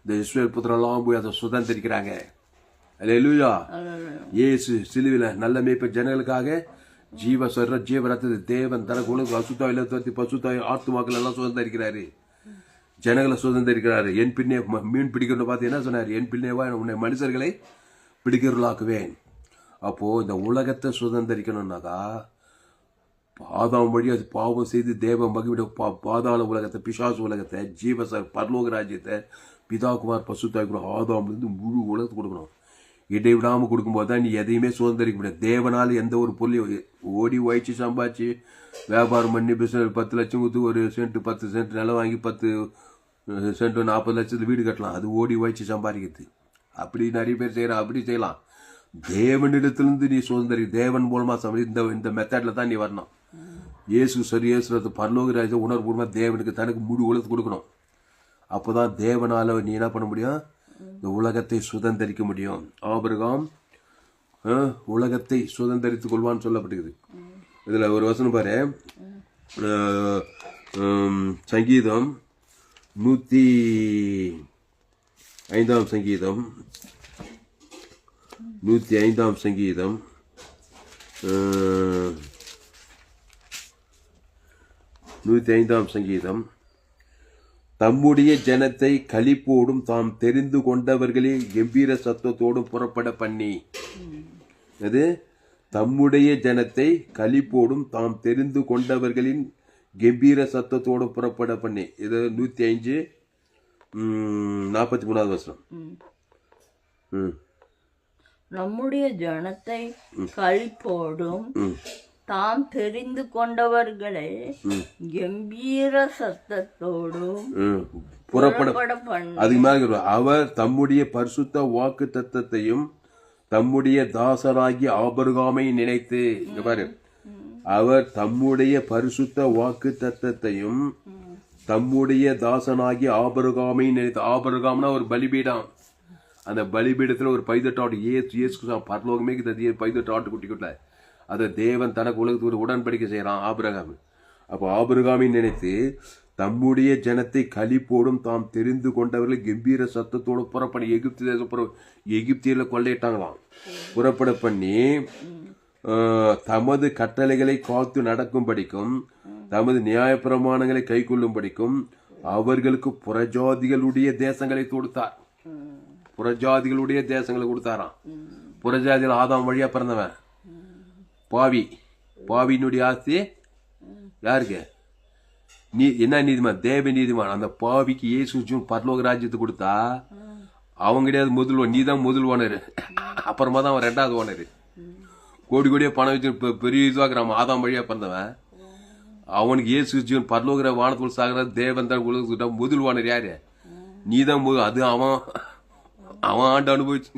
இந்த இஸ்ரவேல் புத்திரெல்லாம் போய் அதை சுதந்திரிக்கிறாங்க. அல்லேலூயா. இயேசு சிலுவையில் நல்ல மேய்ப்ப ஜனங்களுக்காக ஜீவரத்தை தேவன் தனக்கு உலக அசுத்தாய் பசுத்தாய் ஆத்துமாக்கள் எல்லாம் சுதந்திரிக்கிறாரு, ஜனங்களை சுதந்திரிக்கிறாரு. என் பின்னே மீன் பிடிக்கணும்னு பார்த்து என்ன சொன்னார்? என் பின்னேவா உன்னை மனுஷர்களை பிடிக்கிறவர்களாக்குவேன். அப்போ இந்த உலகத்தை சுதந்திரிக்கணும்னாக்கா ஆதாம் வழி அது பாவம் செய்து தேவ மகிழ்விட பாதாள உலகத்தை, பிசாசு உலகத்தை, பரலோக ராஜ்யத்தை பிதாகுமார் பசுத்தாய் ஆதாம் இருந்து முழு உலகத்தை கொடுக்கணும். இடைவிடாமல் கொடுக்கும்போது தான் நீ எதையுமே சுதந்திரிக்க முடியாது. தேவனால் எந்த ஒரு பொருளையும் ஓடி உழைச்சி சம்பாதிச்சு வியாபாரம் பண்ணி பிஸ்னஸ் 10 லட்சம் கொடுத்து ஒரு சென்ட் 10 சென்ட் நிலம் வாங்கி 10 சென்ட் 40 லட்சத்தில் வீடு கட்டலாம். அது ஓடி உழைச்சி சம்பாதிக்கிறது. அப்படி நிறைய பேர் செய்யலாம், அப்படி செய்யலாம். தேவனிடத்திலிருந்து நீ சுதந்திரி, தேவன் மூலமா இந்த மெத்தட்ல தான் நீ வரணும். இயேசு பரலோக ராஜ்ய உணர்வுபூர்வமா தேவனுக்கு தனக்கு முழு உலகத்தை கொடுக்கணும். அப்போதான் தேவனால நீ என்ன பண்ண முடியும்? இந்த உலகத்தை சுதந்திரிக்க முடியும். ஆபிரகாம் உலகத்தை சுதந்திரித்துக் கொள்வான்னு சொல்லப்பட்டிருக்குது. இதுல ஒரு வசனம் பாரு, சங்கீதம் 105 சங்கீதம் 105 சங்கீதம் 105 சங்கீதம் தம்முடைய ஜனத்தை களிப்போடும் தாம் தெரிந்து கொண்டவர்களே கம்பீர சத்தத்தோடும் புறப்பட பண்ணி. அது தம்முடைய ஜனத்தை களிப்போடும் தாம் தெரிந்து கொண்டவர்களின் கம்பீர சத்தத்தோடும் புறப்பட பண்ணி. இது 105 43 வருஷம். நம்முடைய ஜனத்தை களிப்போடும் தாம் தெரிந்து கொண்டவர்களை கம்பீர சத்தத்தோடும் புறப்பட பண்ணி. அதுக்கு மேல அவர் தம்முடைய பரிசுத்த வாக்கு தத்தத்தையும் தம்முடைய தாசராகி ஆபிரகாமை நினைத்து. இங்க பாரு, அவர் தம்முடைய பரிசுத்த வாக்கு தத்தத்தையும் தம்முடைய தாசனாகி ஆபிரகாமை நினைத்து. ஆபிரகாம்னா ஒரு பலிபீடம். அந்த பலிபீடத்துல ஒரு 18 ஆட்டு இயேசு பரலோகமே 18 ஆட்டு குட்டி குட்டல அதை தேவன் தனக்கு உலகத்துக்கு ஒரு உடன்படிக்கை செய்யறான் ஆபிரகாம். அப்போ ஆபிரகாமை நினைத்து தம்முடைய ஜனத்தை களிப்போடும் தாம் தெரிந்து கொண்டவர்களை கம்பீர சத்தத்தோடு புறப்பட எகிப்து தேசம் எகிப்தியர்ல கொள்ளையிட்டாங்களாம். புறப்பட பண்ணி தமது கட்டளைகளை காத்து நடக்கும்படிக்கும் தமது நியாய பிரமாணங்களை கை கொள்ளும்படிக்கும் அவர்களுக்கு புறஜாதிகளுடைய தேசங்களை கொடுத்தார். புறஜாதிகளுடைய தேசங்களை கொடுத்தாராம். புறஜாதிகள் ஆதாம் வழியா பிறந்தவன் பாவியினுடைய ஆஸ்தி யாருக்கு? என்ன நீதிமான்? தேவ நீதிமான். அந்த பாவிக்கு இயேசு பரலோக ராஜ்யத்தை கொடுத்தா அவங்க கிடையாது முதல்வன், நீ தான் முதல் ஓனர். அப்புறமா தான் அவன் 2வது ஓனர். கோடி கோடியா பணம் வச்சு பெரிய இதுவாக்குறான். ஆதாம் வழியா பிறந்தவன் அவனுக்கு இயேசு ஜீவன் பரலோக வானத்துக்குள் சாகிற தேவன் தான் உலகத்துக்கிட்ட முதல் ஓனர் யாரு? நீ தான். அது அவன் ஆண்டு அனுபவிச்சு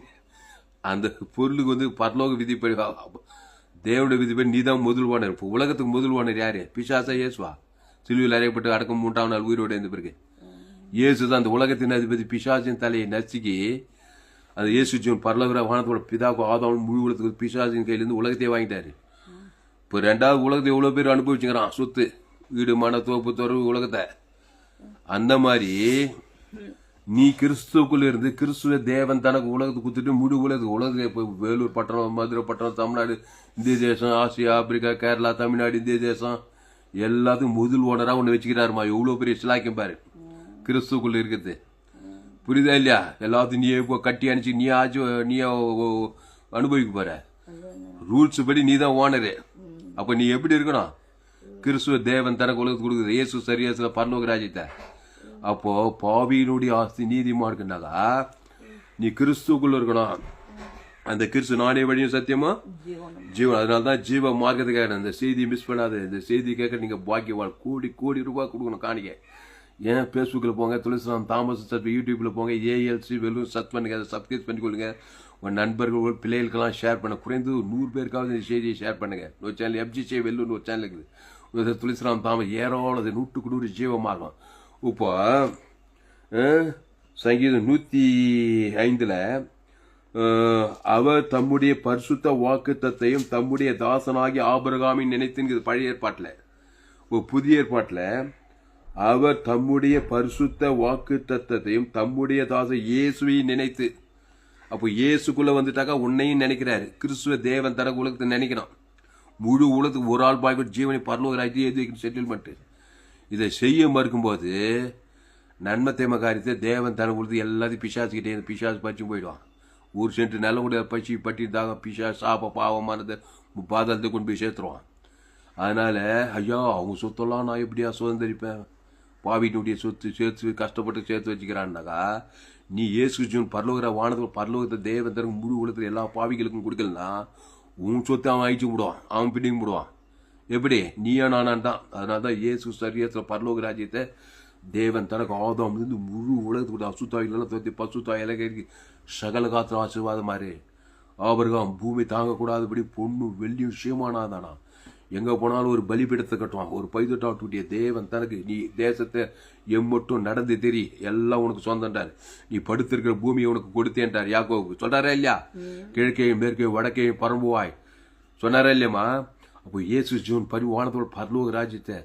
அந்த பொருளுக்கு வந்து பரலோக விதிப்படி தேவனுடைய விதிப்படி நீ தான் முதல் ஓனர். இப்போ உலகத்துக்கு முதல் ஓனர் யாரு? பிசாசா இயேசுவா? சிலுவையில் அறையப்பட்டு அடக்கம் 3ஆம் நாள் உயிரோடு இருந்த பிறகு இயேசு தான் அந்த உலகத்தின் அதிபதி பிசாசின் தலையை நசுக்கி அந்த இயேசு ஜீவன் பரலோக வானத்தோட பிதாவுக்கு ஆதாம் முழு உலகத்துக்கு பிசாசின் கையிலேருந்து உலகத்தையே வாங்கிட்டாரு. இப்போ 2வது உலகத்தை எவ்வளவு பேர் அனுபவிச்சுக்கிறான், சொத்து வீடு மன தோப்பு துறவு உலகத்தை. அந்த மாதிரி நீ கிறிஸ்துக்குள்ள இருந்து கிறிஸ்துவ தேவன் தனக்கு உலகத்தை கொடுத்துட்டு முழு உலகத்துக்கு இப்போ வேலூர் பட்டணம், மதுரை பட்டணம், தமிழ்நாடு, இந்திய தேசம், ஆசியா, ஆப்பிரிக்கா, கேரளா, தமிழ்நாடு, இந்திய தேசம், எல்லாத்துக்கும் முதல் ஓனரா ஒன்று வச்சுக்கிறாருமா. எவ்வளோ பெரிய சிலாக்கியம் பாரு கிறிஸ்துக்குள்ள இருக்குது. புரியுதா இல்லையா? எல்லாத்தையும் நீ கட்டி அனுப்பிச்சு நீ அனுபவிக்க போற. ரூல்ஸ் படி நீ தான் ஓனரு. அப்ப நீ எப்படி இருக்கணும்? கிறிஸ்துவ தேவன் தனக்கு உலகத்துக்கு கொடுக்குது. இயேசு சரியாசுல பரலோக ராஜ்யத்தை. அப்போ பாவியினுடைய ஆஸ்தி நீதிமா இருக்குனாக்கா நீ கிறிஸ்துக்குள்ள இருக்கணும். அந்த கிறிஸ்து நானே வழியும் சத்தியமா ஜீவன். அதனாலதான் ஜீவ மார்க்கத்தை கேட்கறேன். இந்த செய்தி மிஸ் பண்ணாது. இந்த செய்தி கேட்க நீங்க பாக்கியவாள். கோடி ரூபாய் கொடுக்கணும் காணிக்க. ஏன் ஃபேஸ்புக்கில் போங்க, துளசிராம் தாமஸ் சத், யூடியூப்ல போங்க, ஏஎல்சி வெல்லும் சத் பண்ணுங்க. அதை சப்ஸ்கிரைப் பண்ணிக்கொள்ளுங்க. உங்கள் நண்பர்கள் பிள்ளைகளுக்கெல்லாம் ஷேர் பண்ண. குறைந்து 100 பேருக்காவது இந்த செய்தியை ஷேர் பண்ணுங்க. ஒரு சேனல் FGC வெல்லுன்னு ஒரு சேனல் இருக்குது. துளசிராம் தாமஸ் ஏராளது 100 ஜீவமாகும். இப்போ சங்கீதம் 105 அவர் தம்முடைய பரிசுத்த வாக்குத்தத்தையும் தம்முடைய தாசனாகி ஆபிரகாமை நினைத்துங்கிறது பழைய ஏற்பாட்டில். புதிய ஏற்பாட்டில் அவர் தம்முடைய பரிசுத்த வாக்குத்தத்தையும் தம்முடைய தாச இயேசுவை நினைத்து. அப்போ இயேசுக்குள்ள வந்துட்டாக்கா உன்னையும் நினைக்கிறாரு. கிறிஸ்துவ தேவன் தனக்கு உலகத்தை நினைக்கணும். முழு உலகத்துக்கு ஒரு ஆள் பாய்க்கு ஜீவனை பரலோகராஜ்யத்தை எழுதி செட்டில்மெண்ட். இதை செய்ய மறுக்கும்போது நன்மை தேம காரியத்தை தேவன் தனக்கு கொடுத்து எல்லாத்தையும் பிசாசுக்கிட்டே பிசாசு பச்சு போயிடுவான். ஒரு சென்ட் நல்ல கூட பச்சி பட்டிருந்தாங்க பிசாசு சாப்ப பாவமானதை பாதத்தை கொண்டு போய் சேர்த்துருவான். அதனால ஐயா அவங்க சொத்தெல்லாம் நான் எப்படியா சுதந்திரிப்பேன்? பாவினுடைய சொத்து சேர்த்து கஷ்டப்பட்டு சேர்த்து வச்சுக்கிறான்னாக்கா நீ இயேசு ஜீவன் பரலோகிற வானத்தில் பரலோகத்தை தேவன் தனக்கு முழு உலகத்தில் எல்லா பாவிகளுக்கும் கொடுக்கலன்னா உன் சொத்தை அவன் அழிச்சு விடுவான். அவன் பிடிங்க விடுவான். எப்படி? நீயா நானான் தான். அதனால தான் இயேசு சரீரத்தில் பரலோக ராஜ்யத்தை தேவன் தனக்கு ஆதாம் இருந்து முழு உலகத்துக்கு அசுத்தாயிலாம் தோத்தி பசுத்தாயில கேட்கு சகல காத்திர ஆசீர்வாதம் மாதிரி. ஆபிரகாம் பூமி தாங்கக்கூடாதபடி பொண்ணு வெள்ளியும் விஷயமானாதானா. எங்க போனாலும் ஒரு பலிபீடத்தை கட்டுவான். ஒரு பைதொட்டாட்டுடைய தேவன் தனக்கு நீ தேசத்தை எம்மட்டும் நடந்து தெரி எல்லாம் உனக்கு சொந்தன்றார். நீ படுத்திருக்கிற பூமியை உனக்கு கொடுத்தேன்றார் யாக்கோவுக்கு. சொல்றாரா இல்லையா? கிழக்கையும் மேற்கையும் வடக்கையும் பரம்புவாய் சொன்னாரா இல்லையம்மா? அப்போ இயேசு ஜீவன் பரிவானத்தோட பரலோக ராஜ்யத்தை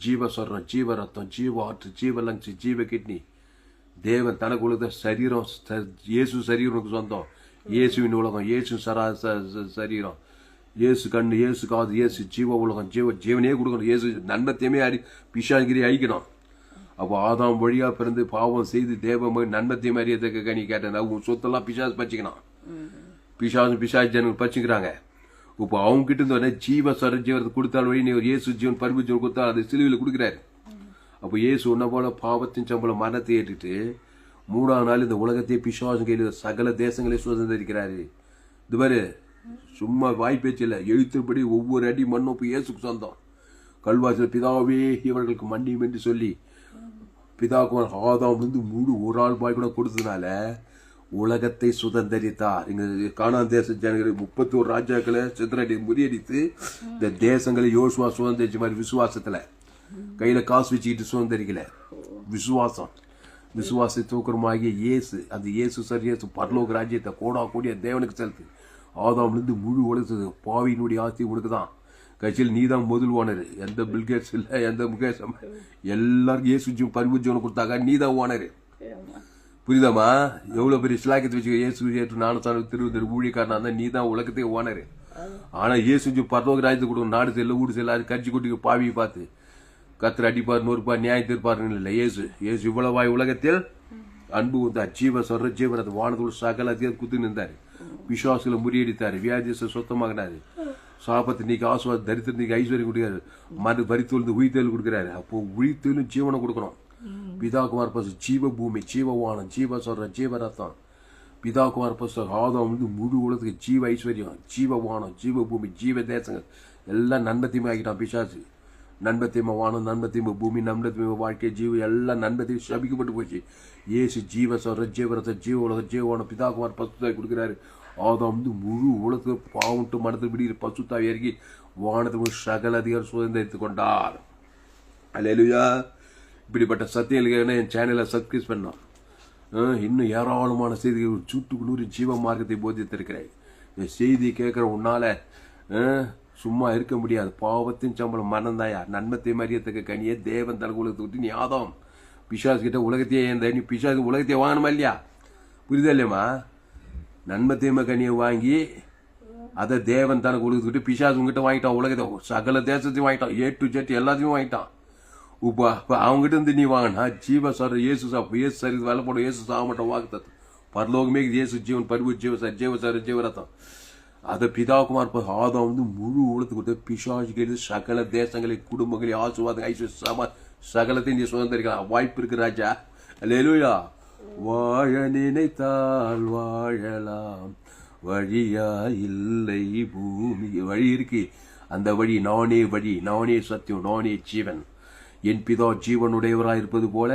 ஜீவ சொல்றோம், ஜீவ ரத்தம், ஜீவ ஆற்று, ஜீவ லங்ஸ், ஜீவ கிட்னி தேவன் தனக்கு உலக சரீரம். இயேசு சரீரம் சொந்தம். இயேசுவின் உலகம், இயேசு சரீரம், இயேசு கண்ணு, இயேசு காது, இயேசு ஜீவ உலகம், ஜீவனே கொடுக்கணும். இயேசு நன்மத்தையுமே பிசாகிரி அழிக்கணும். அப்போ ஆதாம் வழியா பிறந்து பாவம் செய்து தேவ நன்மத்தையும் அறியத்தக்க கனி கேட்டேன். உன் சொத்தெல்லாம் பிசாசு பச்சிக்கணும். பிசாசு ஜனங்கள் பச்சுக்கிறாங்க. இப்போ அவங்க கிட்ட இருந்தோடனே ஜீவ ஜீவத்தை கொடுத்தால் வழி நீ ஒரு இயேசு ஜீவன் பரிபு ஜீவன் கொடுத்தா அது சிலுவையில் கொடுக்குறாரு. அப்போ இயேசு ஒன்ன போல பாவத்தின் சம்பளம் மரணத்தை ஏற்றிட்டு 3ஆம் நாள் இந்த உலகத்தையே பிசாசு கையில் சகல தேசங்களையும் சுதந்திரிக்கிறாரு. இது மாதிரி சும்மா வாய்ப்பேச்சு இல்லை. எழுத்துப்படி ஒவ்வொரு அடி மண்ணும் இப்போ இயேசுக்கு சொந்தம். கல்வாசியில் பிதாவே இவர்களுக்கு மன்னியும் என்று சொல்லி பிதாக்குமார் ஆதாம் வந்து முழு ஒரு ஆள் பாய் கூட கொடுத்ததுனால உலகத்தை சுதந்திரித்தார். இங்க கானான் தேச ஜனங்கள் 31 ராஜாக்களை சிதறடி முறியடித்து இந்த தேசங்களை யோசுவா சுதந்திரிச்ச மாதிரி விசுவாசத்துல கையில காசு வச்சுக்கிட்டு சுதந்திரிக்கல. விசுவாச தூக்கரமாகிய இயேசு, அந்த இயேசு சரியேசு பரலோக ராஜ்யத்தை கோடா கூடிய தேவனுக்கு செலுத்து. ஆதாம்லேருந்து முழு உலகத்து பாவியினுடைய ஆஸ்தி உனக்கு தான். கட்சியில் நீ தான் முதல் ஓனர். எந்த பில்கேட்ஸ் இல்லை, எந்த முகேஷ் எல்லாருக்கும் இயேசு பரிபூஜனை கொடுத்தாங்க. நீ தான் ஓனர். புரியுதாமா? எவ்வளவு பெரிய சிலாக்கத்தை வச்சுக்க. இயேசு நானூறு திருவதற்கு ஊழியக்காரனா இருந்தா நீ தான் உலகத்துக்கு ஓனர். ஆனா இயேசு பரலோக ராஜ்யத்தை கொடுக்கும். நாடு செல்ல ஊடு செல்ல கட்சி குட்டிக்கு பாவியை பார்த்து கத்திர அடிப்பார் நொறுப்பார் நியாயம் தீர்ப்பாருன்னு இல்லை. இயேசு இவ்வளவாய் உலகத்தில் அன்பு வந்தார். ஜீவ சொல்ற ஜீவனத்தை வானத்தோடு சகல அதிகம் குத்து நின்றாரு. விசுவாசிகளை முறியடித்தாரு. வியாதியத்தை சொத்தமாகினாரு. சாபத்தை நீக்கு ஆசுவாத தரித்திரம் நீக்கு ஐஸ்வர்யம் கொடுக்கிறாரு. மறு பரித்தொழுந்து உயிர்த்தல் கொடுக்கிறாரு. அப்போ உயிர்த்தலும் ஜீவனை கொடுக்கணும். பிதாகுமார் பசு ஜீவ பூமி, ஜீவவானம், ஜீவ சொல்ற ஜீவ ரத்தம். பிதாகுமார் பசு ஆதம் வந்து முழு உலகத்துக்கு ஜீவ ஐஸ்வர்யம், ஜீவவானம், ஜீவ பூமி, ஜீவ தேசங்கள் எல்லாம் நன்மத்தையுமே ஆகிட்டான் பிசாசு. நன்மத்தையுமே வானம், நன்மத்தையுமே பூமி, நன்மத்தையுமே வாழ்க்கை, ஜீவ எல்லாம் நன்மத்தையும் சபிக்கப்பட்டு போச்சு. ஏசு ஜீவ சொல்ற ஜீவ ரத்தம், ஜீவ உலகம், ஜீவவானம் பிதாகுமார் பசுத்தாய் கொடுக்கிறாரு. ஆதம் வந்து முழு உலகத்துக்கு பாவம்ட்டு மனத்தில் விடுகிற பசுத்தாய் இறங்கி வானத்துக்கு சகல அதிகாரம் சுதந்திரித்துக் கொண்டார். அல்லேலூயா. இப்படிப்பட்ட சத்தியங்களுக்கு என் சேனலை சப்ஸ்கிரைப் பண்ணோம். இன்னும் ஏராளமான செய்திகள் சூட்டுக்குள்ளூரி ஜீவ மார்க்கத்தை போதித்திருக்கிறேன். இந்த செய்தி கேட்குற உன்னால சும்மா இருக்க முடியாது. பாவத்தின் சம்பளம் மரணந்தாயா. நன்மத்தை மரியத்துக்கு கனியே தேவன் தனக்கு உலகத்தை விட்டு நீ ஆதாம் பிசாசு கிட்ட உலகத்தையே நீ பிசாசு உலகத்தையே வாங்கணுமா இல்லையா? புரியுதா இல்லையம்மா? நன்மத்தையுமே கனியை வாங்கி அதை தேவன் தனக்கு கொடுத்துக்கிட்டு பிசாசு உங்ககிட்ட வாங்கிட்டான். உலகத்தை சகல தேசத்தையும் வாங்கிட்டான். A to Z எல்லாத்தையும் வாங்கிட்டான். இப்போ அவங்ககிட்ட இருந்து நீ வாங்கினா ஜீவ சார் இயேசு இயேசு சரி வேலை போடும். இயேசு சாக மாட்டோம் வாக்கு தத்துவம். பரலோகமே இயேசு ஜீவன் பரிவு ஜீவ ஜீவரத்தம். அதை பிதாகுமார் ஆதாம் வந்து முழு உலகத்துக்கு கொடுத்த பிசாசுகள் சகல தேசங்களை குடும்பங்களை ஆசீர்வாதம் ஐஸ்வர்ய சகலத்தையும் நீ சுதந்திரிக்கலாம். வாய்ப்பு இருக்கு ராஜா. அல்லேலூயா. வாழ நினைத்தால் வாழலாம், வழியா இல்லை பூமி. வழி இருக்கு. அந்த வழி நானே சத்தியம், நானே ஜீவன். என் பிதா ஜீவனுடையவராய் இருப்பது போல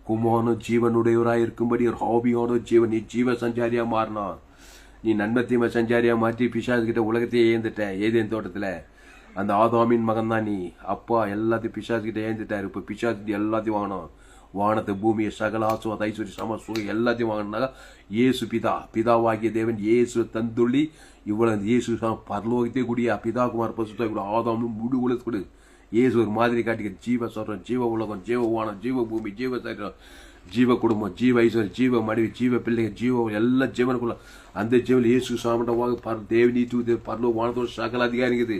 குமாரனும் ஜீவனுடையவராய் இருக்கும்படி ஒரு ஹாபியான ஜீவன். நீ ஜீவ சஞ்சாரியா மாறினா, நீ நன்மத்தீம சஞ்சாரியா மாற்றி பிசாசு கிட்ட உலகத்தையே ஏந்துட்ட. ஏதேன் தோட்டத்துல அந்த ஆதாமின் மகன் தான் நீ. அப்பா எல்லாத்தையும் பிசாசு கிட்ட ஏந்துட்டாரு. இப்ப பிசாசு எல்லாத்தையும் வாங்கணும். வானத்தை பூமியை சகல ஆசுவாத ஐஸ்வர்ய சம சுகம் எல்லாத்தையும் வாங்கினாங்க. இயேசு பிதாவாகிய தேவன் இயேசு தந்துள்ளி இவ்வளவு இயேசு பரலோகத்தே கூடிய பிதாகுமார் பசுத்தா கூட ஆதாமும் முழு உலகத்து கொடு. இயேசு ஒரு மாதிரி காட்டிக்க. ஜீவ சொல்றோம், ஜீவ உலகம், ஜீவ வானம், ஜீவ பூமி, ஜீவ சரீரம், ஜீவ குடும்பம், ஜீவ ஐஸ்வர்யம், ஜீவ மனைவி, ஜீவ பிள்ளைங்க, ஜீவ எல்லா ஜீவனுக்குள்ள அந்த ஜீவன் இயேசு சாமட்டமாக தேவனி தூது பரலோக வானத்தோட சகல அதிகாரிக்குது.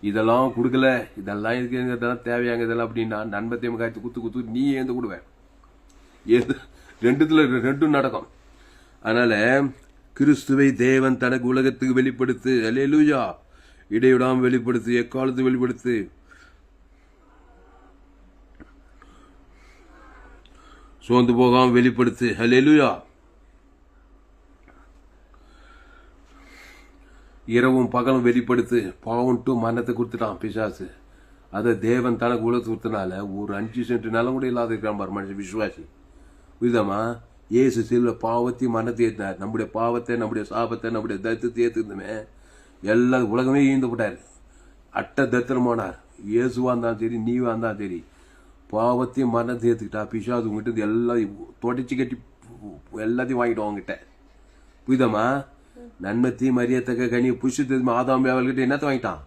இதெல்லாம் கொடுக்கல. இதெல்லாம் இருக்கு, இதெல்லாம் தேவையாங்க இதெல்லாம் அப்படின்னா நண்பத்தையும் காய்ச்சி குத்து நீ ஏந்து கொடுவேன். ரெண்டும் நடக்கும். அதனால கிறிஸ்துவை தேவன் தனக்கு உலகத்துக்கு வெளிப்படுத்து. அல்லேலூயா. இடைவிடாம வெளிப்படுத்து, எக்காலத்து வெளிப்படுத்து. சோர்ந்து போகாம வெளிப்படுத்து. அல்லேலூயா. இரவும் பகலும் வெளிப்படுத்து. பாவம் டு மரணத்தை கொடுத்துட்டான் பிசாசு. அதை தேவன் தனக்கு உலகத்து கொடுத்தனால ஒரு 5 சென்ட் நிலம் கூட இல்லாத இருக்கிறான் பாரு மனுஷன் விசுவாசி. புரியுதாமா? இயேசு சில பாவத்தையும் மரணத்தை ஏற்றினார். நம்முடைய பாவத்தை, நம்முடைய சாபத்தை, நம்முடைய தரித்திரத்தை ஏற்றுமே எல்லா உலகமே ஈந்து போட்டார். அட்ட தரித்திரமானார். இயேசுவா இருந்தாலும் சரி, நீவா இருந்தாலும் சரி, பாவத்தையும் மரணத்தை ஏற்றுக்கிட்டா பிசாசு உங்ககிட்ட எல்லாத்தையும் தொடச்சி கட்டி எல்லாத்தையும் வாங்கிட்டோம் அவங்ககிட்ட. புரியுதாமா? நன்மத்தையும் மரியத்தக்க கனி புஷத்து ஆதாமியாவல்கிட்ட என்னத்தை வாங்கிட்டான்?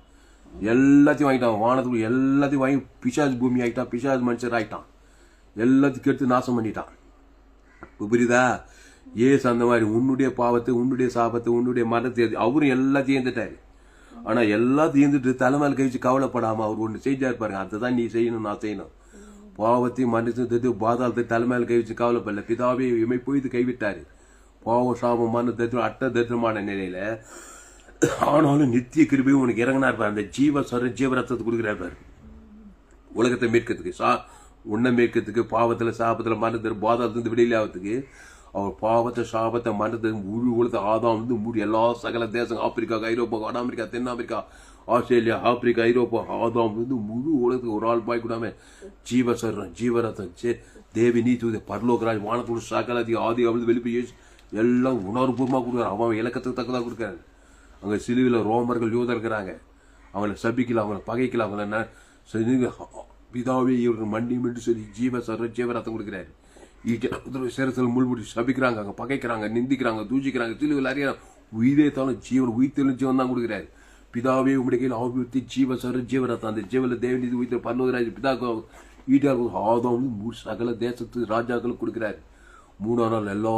எல்லாத்தையும் வாங்கிட்டான். வானத்துக்கு எல்லாத்தையும் வாங்கி பிசாசு பூமி ஆகிட்டான். பிசாசு மனுஷர் ஆகிட்டான். எல்லாத்தையும் கெடுத்து நாசம் பண்ணிட்டான். புரியுதா? ஏசு அந்த மாதிரி உன்னுடைய பாவத்தை, உன்னுடைய சாபத்தை, உன்னுடைய மரணத்தை அவரும் எல்லாத்தையும் ஏந்துட்டாரு. ஆனா எல்லாத்தையும் ஏந்துட்டு தலைமையில கழிச்சு கவலைப்படாம அவர் ஒன்று செஞ்சாரு பாருங்க. அதுதான் நீ செய்யணும், நான் செய்யணும். பாவத்தையும் மரணத்தை பாதாளத்தை தலைமையில கழிச்சு கவலைப்படல. பிதாவே இமை போய் கைவிட்டாரு. பாவம் சாபம் மரணத்தை அட்ட தரித்திரமான நிலையில ஆனாலும் நித்திய கிருபையும் உனக்கு இறங்கினார் பாரு. அந்த ஜீவரத்தத்தை கொடுக்குறாரு பாரு. உலகத்தை மீட்கிறதுக்கு, உன்னை மீட்கிறதுக்கு, பாவத்துல சாபத்துல மரணத்தில் பாதாளத்திலிருந்து வெளியில ஆகிறதுக்கு அவர் பாவத்தை சாபத்தை மரணத்தை முழு உலகத்தை ஆதாம் வந்து முழு எல்லா சகல தேசம் ஆப்பிரிக்கா, ஐரோப்பா, வட அமெரிக்கா, தென் அமெரிக்கா, ஆஸ்திரேலியா, ஆப்பிரிக்கா, ஐரோப்பா, ஆதாம் வந்து முழு உலகத்துக்கு ஒரு ஆள் பாய் கூடாம ஜீவ சர்றம் ஜீவரத்தம் தேவி நீதி பரலோகராஜ் வானத்தோடு சகல ஆதி வந்து வெளிப்பி எல்லாம் உணர்வுபூர்வமாக கொடுக்குறாரு. அவன் இலக்கத்துக்கு தக்கதாக கொடுக்குறாரு. அங்கே சிலுவையில் ரோமர்கள் யூதர் இருக்கிறாங்க. அவங்கள சபிக்கல, அவங்கள பகைக்கல, அவங்கள பிதாவே இவர்கள் மண்டியும் என்று சொல்லி ஜீவரத்தம் கொடுக்குறாரு. சேரத்தில் முள்முடி சபிக்கிறாங்க, அங்கே பகைக்கிறாங்க, நிந்திக்கிறாங்க, தூசிக்கிறாங்க, சிலுவையில் அறியறாங்க. உயிரே தாலும் ஜீவன் உயிர்த்தெழும் ஜீவன் தான் கொடுக்குறாரு. பிதாவே உங்களுடைய கையில் ஆபிவிருத்தி ஜீவரத்தம். அந்த ஜீவனில் தேவநீதி உயிர்த்த பரலோகராஜ் பிதாக்கு ஈட்டாக ஆதாம் சகல தேசத்து ராஜாக்களுக்கு கொடுக்குறாரு. 3ஆம் நாள் எல்லா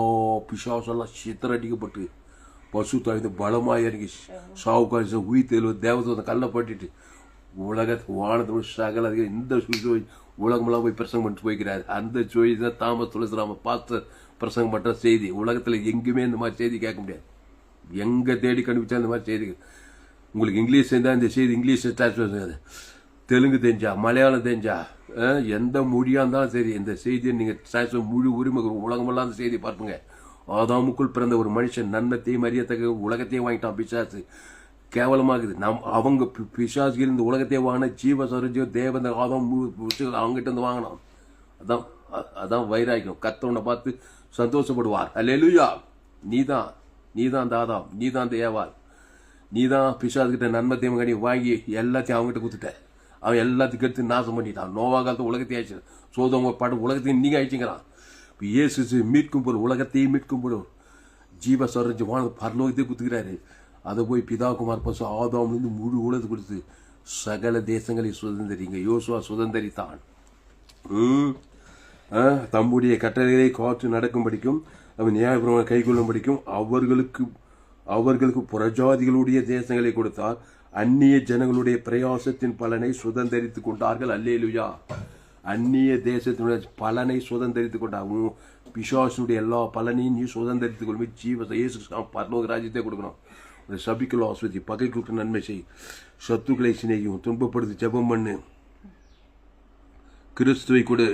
பிசாசெல்லாம் சித்தரடிக்கப்பட்டு பசு தாய்ந்து பலமாக இறங்கி சாவுக்காரி உயிர் தெளிவு தேவத்தை கல்லை பட்டுட்டு உலகத்துக்கு வானத்தோடு சகல இந்த உலகமெல்லாம் போய் பிரசங்கம் பண்ணிட்டு போய்க்கிறாரு. அந்த செய்தி தான் தாமஸ் துளசிராம பார்த்து பிரசங்கம் பண்ற செய்தி. உலகத்துல எங்குமே இந்த மாதிரி செய்தி கேட்க முடியாது. எங்க தேடி கண்டுபிடிச்சா இந்த மாதிரி செய்தி. உங்களுக்கு இங்கிலீஷ் தெரிஞ்சா இந்த செய்தி இங்கிலீஷ் டிரான்ஸ்லேஷன், தெலுங்கு தெரிஞ்சா, மலையாளம் தெரிஞ்சா, எந்த மொழியா இருந்தாலும் சரி இந்த செய்தியை நீங்க டிரான்ஸ்லேஷன் முழு உரிமை உலகமெல்லாம் அந்த செய்தியை பார்ப்பீங்க. ஆதாமுக்குள் பிறந்த ஒரு மனுஷன் நன்மத்தையும் அறியத்தக்க உலகத்தையும் வாங்கிட்டான் பிசாசு. கேவலமாகுது. அவங்க பிசாசுகள் இந்த உலகத்தையே வாங்கின ஜீவ சரஜீவ தேவந்த ஆதாம் அவங்ககிட்ட இருந்து வாங்கினோம். அதான் வைராக்கியம். கர்த்தவனை பார்த்து சந்தோஷப்படுவார். அல்லேலூயா. நீதான் அந்த ஆதாம், நீதான் அந்த ஏவாள், நீதான் பிசாசுகிட்ட நன்மத்தையும் கனி வாங்கி எல்லாத்தையும் அவங்ககிட்ட கொடுத்துட்ட. அவன் எல்லாத்தையும் கெடுத்து நாசம் பண்ணிட்டான். நோவா காலத்து உலகத்தையும் ஆயிடுச்சு. சோதம் படம் உலகத்தையும் நீங்க ஆயிடுச்சுங்கிறான். இப்போ இயேசு மீட்கும் போது உலகத்தையும் மீட்கும் போது ஜீவ சரஞ்சு வாங்க பரலோகத்தையும் குத்துக்கிறாரு. அதை போய் பிதாகுமார் பசு ஆதாம் முழு உலகத்தை கொடுத்து சகல தேசங்களை சுதந்திரிங்க. யோசுவா சுதந்திரித்தான். தம்முடைய கட்டளைகளை காற்று நடக்கும் படிக்கும் அவன் நியாயபுரமாக கை கொள்ளும் படிக்கும் அவர்களுக்கு புறஜாதிகளுடைய தேசங்களை கொடுத்தார். அந்நிய ஜனங்களுடைய பிரயாசத்தின் பலனை சுதந்தரித்துக் கொண்டார்கள். அல்லேலூயா. அந்நிய தேசத்தினுடைய பலனை சுதந்தரித்துக் கொண்டாங்க. பிசாசுடைய எல்லா பலனையும் நீ சுதந்தரித்துக் கொள்ளும். இயேசு பரலோக ராஜ்யத்தை கொடுக்கணும். சபிக்கலும் ஆஸ்வதி, பகைகளுக்கு நன்மை செய், சத்துக்களை சிநேகியும், துன்பப்படுத்தி ஜெபம் பண்ணு. கிறிஸ்துவை கொடு.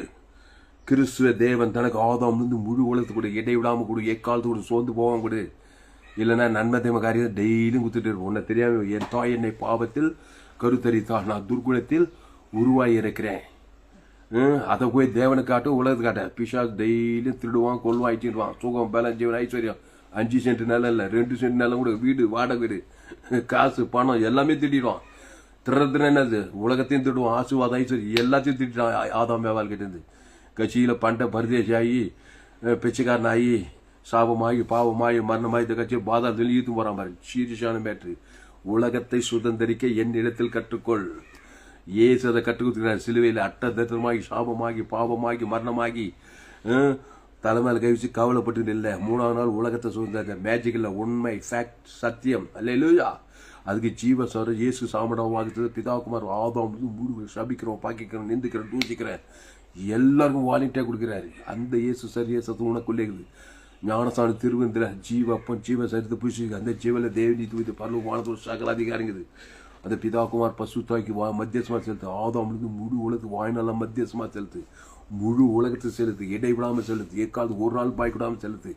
கிறிஸ்துவ தேவன் தனக்கு ஆதாமிலிருந்து முழு உலகத்து கொடு, இடைவிடாம கொடு, எக்காலத்து கொடு, சோர்ந்து போவாம கொடு. இல்லைன்னா நன்மை தேம காரியம் டெய்லியும் குத்துட்டு இருப்போம். உன்னை தெரியாம என் தாய் என்னை பாவத்தில் கருத்தரித்தாள், நான் துர்குணத்தில் உருவாகி இருக்கிறேன். அதை போய் தேவனுக்கு காட்டும், உலகத்து காட்ட. பிசாஸ் டெய்லியும் திருடுவான், கொள்வான், ஆயிடுவான். சுகம், பலம், ஜீவன், ஐஸ்வர்யம், 5 சென்ட் நிலம் இல்லை, 2 சென்ட் நிலம் கூட, வீடு, வாடகை வீடு, காசு, பணம் எல்லாமே திட்டிடுவான். திருடுறதுன்னு என்னது? உலகத்தையும் திட்டுவான், ஆசுவாதம், ஐஸ்வர்யம் எல்லாத்தையும் திட்டான். ஆதாம் ஏவாள் கிட்டேருந்து கட்சியில் பண்ட பரதேசி ஆகி, பிச்சைக்காரன் ஆகி, சாபமாகி, பாவமாகி, மரணமாகி, இந்த கட்சியை பாதாளத்தில் ஈர்த்து போறான் பாரு. சீரியஸான மேட்ரு. உலகத்தை சுதந்திரிக்க என் இடத்தில் கற்றுக்கொள். ஏசு அதை கற்றுக் கொடுத்துக்கிறார். சிலுவையில் அட்டதமாகி, சாபமாகி, பாவமாகி, மரணமாகி, தலைமையில் கை வச்சு கவலைப்பட்டு இல்லை. 3ஆம் நாள் உலகத்தை சுதந்திர மேஜிக் இல்லை, உண்மை, ஃபேக்ட், சத்தியம். அல்லேலூயா. அதுக்கு ஜீவ சார் இயேசு சாமடமாக பிதாகுமார் ஆதாம் முழு சபிக்கிறோம், பாக்கிக்கிறோம், நிந்துக்கிறோம், தூசிக்கிறேன், எல்லாருக்கும் வாலண்டியா கொடுக்குறாரு. அந்த இயேசு சரியா சத்து உனக்குள்ளே இருக்குது. ஞானசாமி திருவந்திர ஜீவ அப்பன் ஜீவ சரித்து புஷி அந்த ஜீவல தேவனி தூய்த்து பல்லு வானத்தோடு சகல அதிகாரங்குது. அந்த பிதாகுமார் பசுத்தாக்கி மத்தியசமா செலுத்து. ஆதாமிலிருந்து முழு உலகத்து வாய்நாள மத்தியசமா செலுத்து. முழு உலகத்தை செலுத்து, இடைவிடாமல் செலுத்து, எக்காவது ஒரு நாள் பாய்க்கூடாமல் செலுத்து.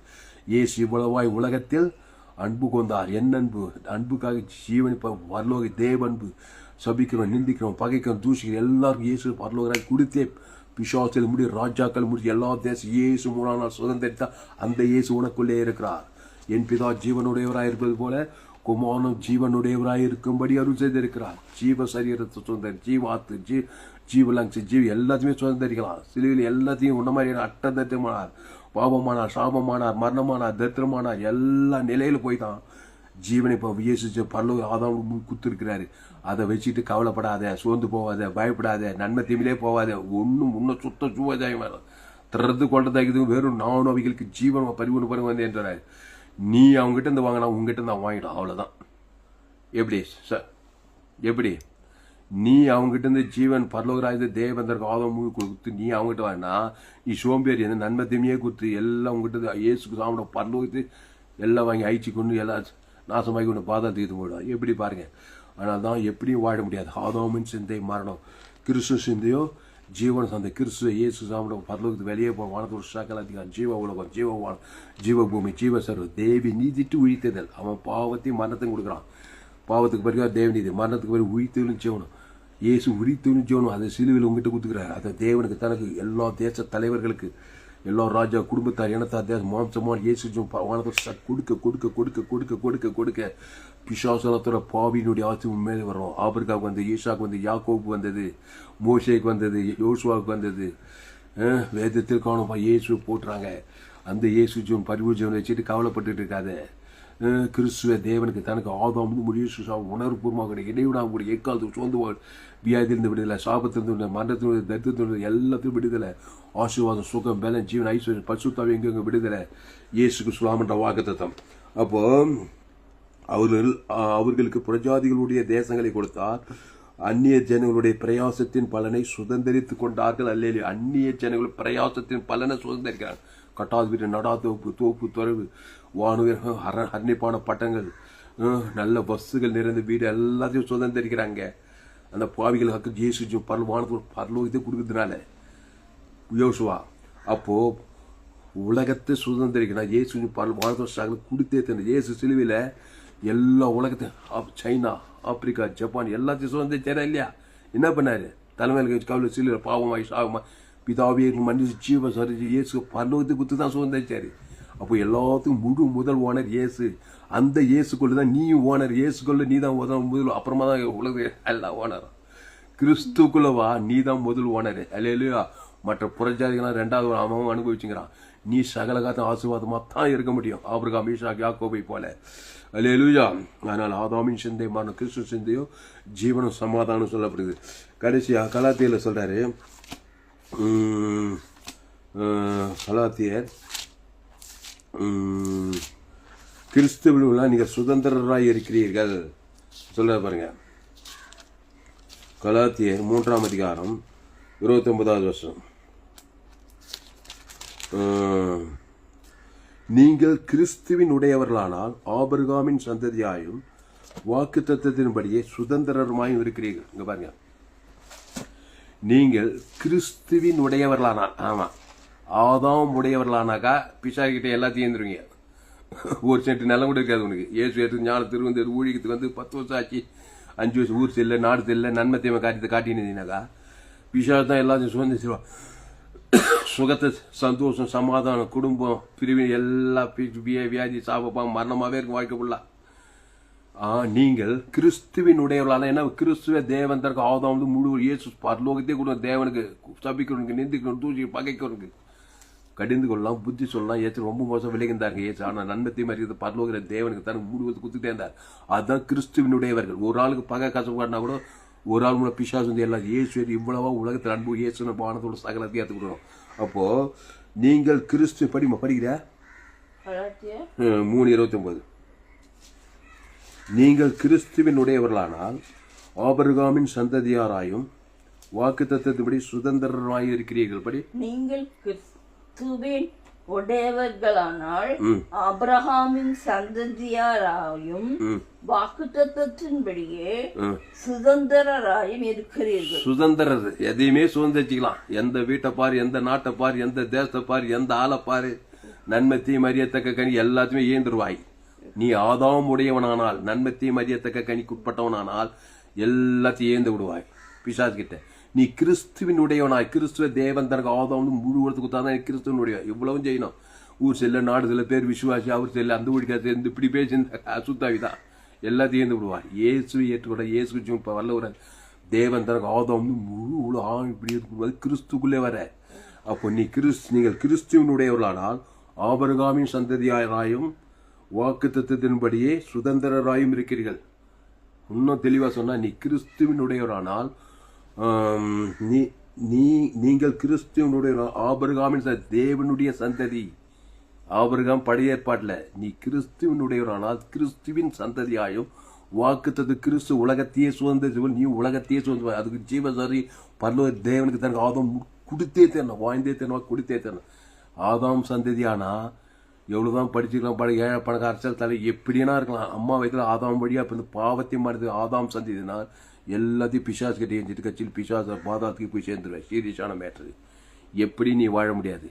ஏசு இவ்வளவாய் உலகத்தில் அன்பு கொண்டார். என் அன்பு, அன்புக்காக ஜீவன் பரலோக தேவ அன்பு. சபிக்கிறோம், நிந்திக்கிறோம், பகைக்கிறோம், தூசிக்கிறோம், எல்லாருக்கும் இயேசு பரலோகராய் கொடுத்தே பிசாசில் முடி, ராஜாக்கள் முடி, எல்லா தேசம் இயேசு 3ஆம் நாள் சுதந்திரித்தா. அந்த இயேசு உனக்குள்ளே இருக்கிறார். என் பிதா ஜீவனுடையவராய் இருப்பது போல குமாரனும் ஜீவனுடையவராய் இருக்கும்படி அருள் செய்திருக்கிறார். ஜீவ சரீரத்தை சுதந்திர, ஜீவாத்து, ஜீவலங்ஸ், ஜீவி எல்லாத்தையுமே சுதந்திரிக்கலாம். சிலுவையில் எல்லாத்தையும் உன்ன மாதிரி அட்டதமானார், பாவமானார், சாபமானார், மரணமானார், தரித்திரமானார், எல்லா நிலையில போய் தான் ஜீவனை இப்போ இயேசு பரலோக ஆதாம் குத்துருக்கிறாரு. அதை வச்சுட்டு கவலைப்படாத, சோர்ந்து போவாத, பயப்படாத, நன்மை தீமையிலே போவாத. ஒன்றும் முன்ன சுத்த சுவதாயம் திறந்து கொண்டதாக்குது. வெறும் 4 அவைகளுக்கு ஜீவன் பரிவுன்னு பண்ண வந்து என்றாரு. நீ அவங்ககிட்ட இருந்து வாங்கினா உங்ககிட்ட இருந்து வாங்கிடும், அவ்வளோதான். எப்படி சார்? எப்படி நீ அவங்ககிட்ட இருந்து ஜீவன் பரலோகராஜ தேவந்தருக்கு ஆதம் கொடுத்து நீ அவங்ககிட்ட வாங்கினா நீ சோம்பேறி. அந்த நன்மை தீமையே கொடுத்து எல்லாம் உங்ககிட்ட இயேசுக்கு சாப்பிட பரலோகத்து எல்லாம் வாங்கி அழிச்சு கொண்டு எல்லாம் நாசமாகி கொண்டு பாதம் தீர்த்து போயிடும். எப்படி பாருங்க. ஆனால் தான் எப்படியும் வாழ முடியாது. ஆதாமின் சிந்தை மரணம், கிறிஸ்து சிந்தையோ ஜீவன சந்தை. கிறிஸ்துவ இயேசு சாப்பிட பரலோகத்துக்கு வெளியே போக வானத்தோடு சகல அதிகாரம், ஜீவ உலகம், ஜீவபூமி, ஜீவசர்வ தேவி நீதிட்டு உயிர்த்ததல். அவன் பாவத்தையும் மரணத்தையும் கொடுக்குறான். பாவத்துக்கு பிறகு தேவநீதி, மரணத்துக்கு பிறகு உயிர்த்தலும் ஜீவனம். இயேசு உரித்தலும் ஜீவனம் அதை சிலுவையில் உங்ககிட்ட கொடுத்துக்கிறார். அதை தேவனுக்கு, தனக்கு, எல்லா தேச தலைவர்களுக்கு, எல்லா ராஜா குடும்பத்தார், இனத்தார், தேச மாம்சமான இயேசு கொடுக்க கொடுக்க கொடுக்க கொடுக்க கொடுக்க கொடுக்க பிசாசனத்தோட பாவியினுடைய ஆட்சி மேலே வரும். ஆபிரகாவுக்கு வந்தது, ஈசாக்கு வந்தது, யாக்கோவுக்கு வந்தது, மோசேக்கு வந்தது, யோசுவாவுக்கு வந்தது. வேதத்தில் காணும் இயேசு போட்டுறாங்க. அந்த இயேசு ஜீவன் பரிவு ஜீவனை வச்சுட்டு கவலைப்பட்டு இருக்காது. கிறிஸ்துவ தேவனுக்கு தனக்கு ஆதாம் முடிவு உணர்வுபூர்வமாக இடைவிடாம எக்காலத்துக்கு சோர்ந்து வியாதியிலிருந்து விடுதலை, சாபத்திலிருந்து, மரணத்திலிருந்து, தரித்திரத்திலிருந்து எல்லாத்தையும் விடுதலை, ஆசீர்வாதம், சுகம், பலம், ஜீவன், ஐஸ்வர்யம், பரிசுத்தாவி எங்க விடுதலை. இயேசுக்கு சுலாமன்ற வாக்குத்தத்தம். அப்போ அவர்களுக்கு புறஜாதிகளுடைய தேசங்களை கொடுத்தார். அந்நிய ஜனங்களுடைய பிரயாசத்தின் பலனை சுதந்திரித்துக் கொண்டார்கள். அல்லேலூயா. அந்நிய ஜனங்கள் பிரயாசத்தின் பலனை சுதந்திரிக்கிறார். கட்டாத வீடு, நடாத்தோப்பு, தோப்பு, தொலைவு, வானுயர், அர்ணிப்பான பட்டங்கள், நல்ல பஸ்ஸுகள் நிறைந்த வீடு எல்லாத்தையும் சுதந்திரிக்கிறாங்க. அந்த பாவிகளுக்கு இயேசு பரலோகத்தை கொடுக்கறதுனால யோசுவா அப்போ உலகத்தை சுதந்திரிக்கிறார். இயேசு வானத்தோடு கொடுத்தே தந்து. இயேசு சிலுவையில் எல்லா உலகத்தையும், சைனா, ஆப்பிரிக்கா, ஜப்பான் எல்லாத்தையும் சுதந்திரிச்சாரா இல்லையா? என்ன பண்ணாரு? தலைமையில் கவலை சிலுவையில் பாவமாய் சாகமா பிதாவே மன்னிச்சு ஜீவ சரி இயேசு பரலோகத்தை குத்து தான் சுதந்திரிச்சாரு. அப்போ எல்லாத்துக்கும் முழு முதல் ஓனர் இயேசு. அந்த இயேசுக்குள்ள தான் நீ ஓனர். இயேசுக்குள்ள நீ தான் முதல், அப்புறமா தான் உலக எல்லாம் ஓனர். கிறிஸ்துக்குள்ளவா நீ தான் முதல் ஓனர். அல்லேலூயா. மற்ற புறஜாதிகளாம் 2வது அவன் அனுபவிச்சுங்கிறான். நீ சகல காத்த ஆசீர்வாதமா தான் இருக்க முடியும். ஆபிரகாம், ஈசாக்கு, யாக்கோபை போல. அல்லேலூயா. அதனால் ஆதாமின் சிந்தை மரணம், கிறிஸ்து சிந்தையோ ஜீவனும் சமாதானம் சொல்லப்படுது. கடைசியா கலாத்தியர்ல சொல்றாரு, கலாத்தியர் கிறிஸ்துவில் நீங்கள் சுதந்திரராய் இருக்கிறீர்கள் சொல்ல பாருங்க. கலாத்தியர் 3ஆம் அதிகாரம் 29வது வசனம். நீங்கள் கிறிஸ்துவின் உடையவர்களானால் ஆபிரகாமின் சந்ததியாயும் வாக்குத்தத்தத்தின்படியே சுதந்திரமாயும் இருக்கிறீர்கள். இங்க பாருங்க, நீங்கள் கிறிஸ்துவின் உடையவர்களானால், ஆமா ஆதாம் உடையவர்களானாக்கா பிசாகிட்ட எல்லாத்தையும் இருந்துருவீங்க. ஒரு சென்ட் நிலம் கூட இருக்காது உனக்கு. ஏசு எடுத்து ஞானத்திற்கு வந்து ஊழியத்துக்கு வந்து 10 வருஷம் ஆச்சு, 5 வருஷம் ஊர் செல்ல நாடு செல்ல நன்மை தீமை காரியத்தை காட்டினீங்கன்னாக்கா பிசாசு தான் எல்லாத்தையும் சுதந்திரம், சுகத்தை, சந்தோஷம், சமாதானம், குடும்பம், பிரிவு, எல்லா வியாதி, சாபம், மரணமாவே இருக்கும் வாழ்க்கை ஃபுல்லா. நீங்கள் கிறிஸ்துவின் உடையவர்களான, ஏன்னா கிறிஸ்துவ தேவன் தற்கு ஆதாம் வந்து முழு இயேசு பரலோகத்தையே கூட தேவனுக்கு சபிக்கிறவனுக்கு, நிந்திக்கணும், தூசி பகைக்கிறவனுக்கு, கடிந்து கொள்ளலாம், புத்தி சொல்லலாம். ஏசு ரொம்ப மோசம் விலகிருந்தாருங்க ஏசு. ஆனால் நன்மத்தையும் அறிவித்து பரலோகிற தேவனுக்கு தான் முழுவது குத்துட்டே இருந்தார். அதுதான் கிறிஸ்துவனுடையவர்கள். ஒரு ஆளுக்கு பகை கசப்பாடினா கூட ஒரு ஆள் மூலம் பிசாசு வந்து எல்லாம் இயேசு இவ்வளவா உலகத்தில் அன்பு இயேசுன்னு பானத்தோட சகலத்தையும் ஏற்றுக்கிடுறோம். அப்போ நீங்கள் கிறிஸ்து படிக்கிற 3:29, நீங்கள் கிறிஸ்துவின் உடையவர்களானால் ஆபிரகாமின் சந்ததியாராயும் வாக்குத்தத்தத்தின்படி சுதந்திரராயும் இருக்கிறீர்கள். படி, நீங்கள் கிறிஸ்துவின் உடையவர்களானால் ஆபிரகாமின் சந்ததியாராயும் வாக்குத்தத்தத்தின்படியே சுதந்திரராயும் இருக்கிறீர்கள். சுதந்திரர் எதையுமே சுதந்திரிச்சுக்கலாம். எந்த வீட்டை பாரு, எந்த நாட்டை பாரு, எந்த தேசத்தை பாரு, எந்த ஆளை பாரு, நன்மத்தையும் அறியத்தக்க கனி எல்லாத்தையுமே ஏந்துருவாய். நீ ஆதாம் உடையவனானால், நன்மத்தையும் அறியத்தக்க கனிக்கு உட்பட்டவனானால் எல்லாத்தையும் ஏந்து விடுவாய் பிசாசு கிட்ட. நீ கிறிஸ்துவின் உடையவனாய், கிறிஸ்துவ தேவன் தனக்கு ஆதாம் முழுவதுக்கு தான் கிறிஸ்துவன் உடைய. இவ்வளவும் செய்யணும். ஊர் செல்ல நாடு செல்ல பேர் விசுவாசி, அவர் செல்ல அந்த ஊழிக்காது இப்படி பேசி அசுத்தாவிதான் எல்லாத்தையும் ஏந்து விடுவார். இயேசுவை ஏற்றுக்கொண்ட இயேசு இப்போ வரல ஒரு தேவன் தனக்கு ஆதாம் முழு இப்படி இருக்கும்போது கிறிஸ்துக்குள்ளே வர. அப்போ நீங்கள் கிறிஸ்துவனுடையவர்களானால் ஆபிரகாமின் சந்ததியாராயும் வாக்குத்தத்தத்தின்படியே சுதந்திரராயும் இருக்கிறீர்கள். இன்னும் தெளிவா சொன்னா, நீ கிறிஸ்துவனுடையவரானால் நீங்கள் கிறிஸ்துவனுடைய ஆபிரகாமின் தேவனுடைய சந்ததி. ஆபிரகாம் பழைய ஏற்பாட்டில். நீ கிறிஸ்துவனுடையவரானால் கிறிஸ்துவின் சந்ததியாயும் வாக்குத்தது கிறிஸ்து உலகத்தையே சுதந்திர, நீ உலகத்தையே சுதந்திர. அதுக்கு ஜீவசரி பரலோக தேவனுக்கு தனக்கு ஆதாம் கொடுத்தே தரணும், வாழ்ந்தே தரணும், கொடுத்தே தரணும். ஆதாம் சந்ததியானா எவ்வளவுதான் படிச்சுக்கலாம், ஏழை பணக்கார அரசியல் தலை எப்படினா இருக்கலாம். அம்மா வயதுல ஆதாம் வழியா இப்போ பாவத்தையும் மாறுது. ஆதாம் சந்ததினா எல்லாத்தையும் பிசாசு கிட்ட எஞ்சிட்டு கட்சியில் பிசாச பாதாத்துக்கு போய் சேர்ந்துருவேன். சீரியஸான மேட்ரு. எப்படி நீ வாழ முடியாது.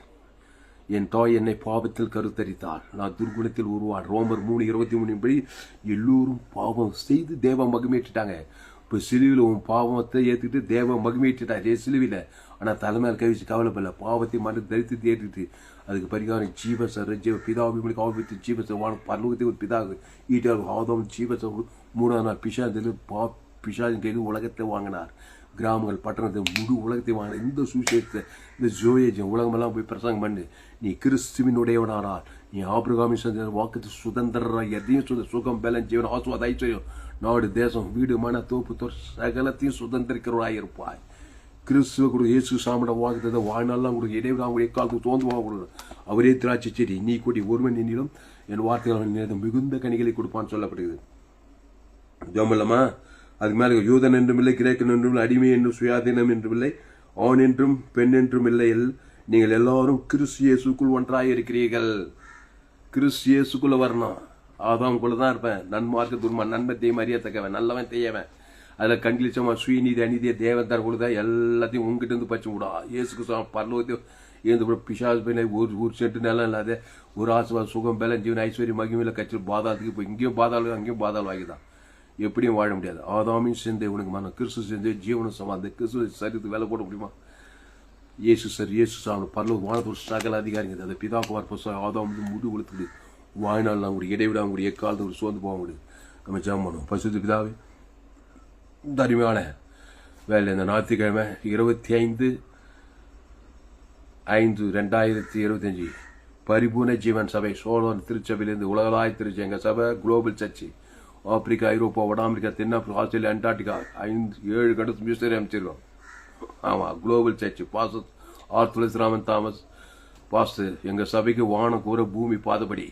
என் தாய் என்னை பாவத்தில் கருத்தரித்தாள், நான் துர்குணத்தில் உருவான். ரோமர் 3:23 படி எல்லோரும் பாவம் செய்து தேவ மகிமையிட்டாங்க. இப்போ சிலுவையில் உன் பாவத்தை ஏற்றுக்கிட்டு தேவ மகிமையிட்டாரு சிலுவையில். ஆனால் தலைமையில் கவிச்சு கவலைப்படல. பாவத்தை மட்டும் தரித்து ஏற்றுக்கிட்டு அதுக்கு பரிகாரம் ஜீவசர் பிதாவிமொழி காவித்து ஜீவசர் வான பரலோகத்தை ஒரு பிதாவு ஈட்டால் ஆதம் ஜீவசர் 3ஆம் நாள் பிசாதில் பிசாதின் கையில் உலகத்தை வாங்கினார். கிராமங்கள் பட்டணத்தை முழு உலகத்தை வாங்கின இந்த சுவிசேஷத்தை, இந்த ஜோயேஜம் உலகமெல்லாம் போய் பிரசங்கம் பண்ணு. நீ கிறிஸ்துவின் உடையவனானால், நீ ஆபிரகாமின் சந்ததியார் வாக்குத்து சுதந்திரராக எதையும் சுகம் பலன் ஜீவன் ஆசுவாத ஐஸ்வர்யம் நாடு தேசம் வீடு மன தோப்பு சகலத்தையும் சுதந்திரிக்கிறவராக இருப்பாய். கிறிஸ்துவ கூட இயேசு சாமிட வாக்குத்ததை வாழ்நாள்லாம் கொடுக்க இடைவிடாமல் எக்காலத்துக்கு தோன்றுவாங்க கொடுக்குற. அவரே திராட்சை செடி, நீ கொடி, ஒருவன் என்னிடம் என் வார்த்தைகள் மிகுந்த கனிகளை கொடுப்பான்னு சொல்லப்படுகிறது. ஜோமல்லமா அதுக்கு மேலே யூதன் என்றும் இல்லை, கிரேக்கன் என்றும் இல்லை, அடிமை என்றும் சுயாதீனம் என்றும் இல்லை, ஆண் என்றும் பெண் என்றும் இல்லை, நீங்கள் எல்லாரும் கிறிஸ்து இயேசுக்குள் ஒன்றாக இருக்கிறீர்கள். கிறிஸ்து இயேசுக்குள்ள வரணும். ஆதாம்குள்ள தான் இருப்பேன். நன்மார்க்க துர்மான், நன்மத்தையும் அறியத்தக்கவன், நல்லவன் செய்யவன். அதில் கண்கிழிச்சமா சுயநீதி அநீதியை தேவன் தர கொடுத்தா எல்லாத்தையும் உங்ககிட்ட இருந்து பச்சு விடா. இயேசுக்கு பரலோகத்தையும் ஏந்து பிசாசு பையனை ஒரு செட்டு நிலம் இல்லாத ஒரு ஆசுவா சுகம் பலன் ஜீவன் ஐஸ்வர்யம் மகிமையில கட்சி பாதாளத்துக்கு போய் இங்கேயும் பாதாளம் அங்கேயும் பாதாளம் வாங்கிதான். எப்படியும் வாழ முடியாது. ஆதாமின் சேர்ந்து உனக்கு மனம் கிறிஸ்து சேர்ந்து ஜீவனம் சமாந்த கிறிஸ்து சரீரத்துக்கு வேலை போட முடியுமா? இயேசு சார் இயேசு சாமி பரலோக வானத்தோட சகல அதிகாரிங்க அதை பிதாக்குமார் புஸ்தகம் ஆதாம் முடி உளுத்துக்குது. வாழ்நாள் அவங்க இடைவிட அவங்க எக்காலத்து ஒரு சோர்ந்து போக முடியுது. நம்ம ஜெபம் பண்ணுவோம். பரிசுத்த பிதாவே, இந்த அருமையான வேலை இந்த ஞாயிற்றுக்கிழமை 25/5/2025 பரிபூர்ண ஜீவன் சபை சோழன் திருச்சபையிலிருந்து உலகளாய் திருச்சி எங்கள் சபை குளோபல் சர்ச்சு ஆப்பிரிக்கா, ஐரோப்பா, வட அமெரிக்கா, தென்னாப்பிரிக்கா, ஆஸ்திரேலியா, அண்டார்டிகா 7 கண்டத்து மிஸ்டரி அமைச்சிருக்கோம். ஆமாம், global church pastor R Thulasiraman Thomas pastor. எங்கள் சபைக்கு வானம் கூற பூமி பாதபடி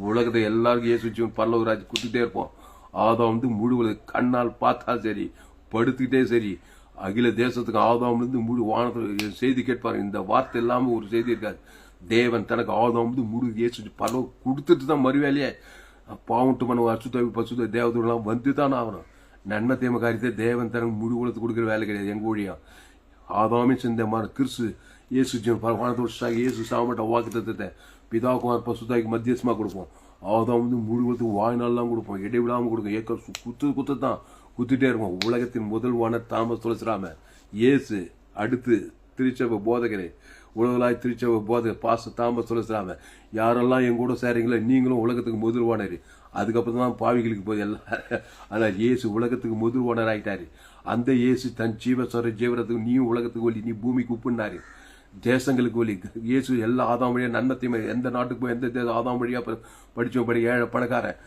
உலகத்தை எல்லாருக்கும் இயேசு ஜீவன் பரலோக ராஜ்யம் கொடுத்துட்டே இருப்போம். ஆதாம் வந்து முழு கண்ணால் பார்த்தா சரி, படுத்துக்கிட்டே சரி, அகில தேசத்துக்கு ஆதாம் வந்து முழு வானத்தில் செய்தி கேட்பாரு. இந்த வார்த்தை இல்லாம ஒரு செய்தி இருக்காது. தேவன் தனக்கு ஆதாம் வந்து முழு இயேசு பரலோகம் கொடுத்துட்டு தான் மறுவேலையே பாவட்டு பண்ண அசுத்தாவி பசுத்த தேவதெல்லாம் வந்து தான் ஆகணும். நன்மை தேம காரியத்தை தேவன் தனக்கு முழு உலகத்துக்கு கொடுக்குற வேலை கிடையாது. எங்க ஊழியா ஆதாமே செஞ்ச கிறிஸ்து இயேசு வானத்தோடு இயேசு சாமட்ட வாக்கு தத்துவத்தை பிதாவுக்கு பசுத்தாய்க்கு மத்தியஸ்மா கொடுப்போம். ஆதாம் வந்து முழு உலகத்துக்கு வாய்நாள்லாம் கொடுப்போம், இடைவிடாமல் கொடுக்கும். ஏக்க குத்துதான் குத்திட்டே இருக்கும். உலகத்தின் முதல் வானர் தாமஸ் துளசிராம இயேசு, அடுத்து திருச்சபை போதகரே, உலகளாய் திருச்சபை போதகர் பாச தாமஸ் துளசிராம, யாரெல்லாம் என் கூட சேரீங்களோ நீங்களும் உலகத்துக்கு முதல் வானர். அதுக்கப்புறம் தான் பாவிகளுக்கு போய் எல்லாம். ஆனால் இயேசு உலகத்துக்கு முதல் வானர் ஆயிட்டாரு. அந்த இயேசு தன் ஜீவரத்துக்கு நீயும் உலகத்துக்கு ஒலி, நீ பூமிக்கு உப்புன்னாரு, தேசங்களுக்கு ஒலி. இயேசு எல்லா ஆதாம் வழியா நன்மத்தையுமே எந்த நாட்டுக்கு போய் எந்த ஆதாம் வழியா படிச்சோம், படி ஏழை பணக்காரன்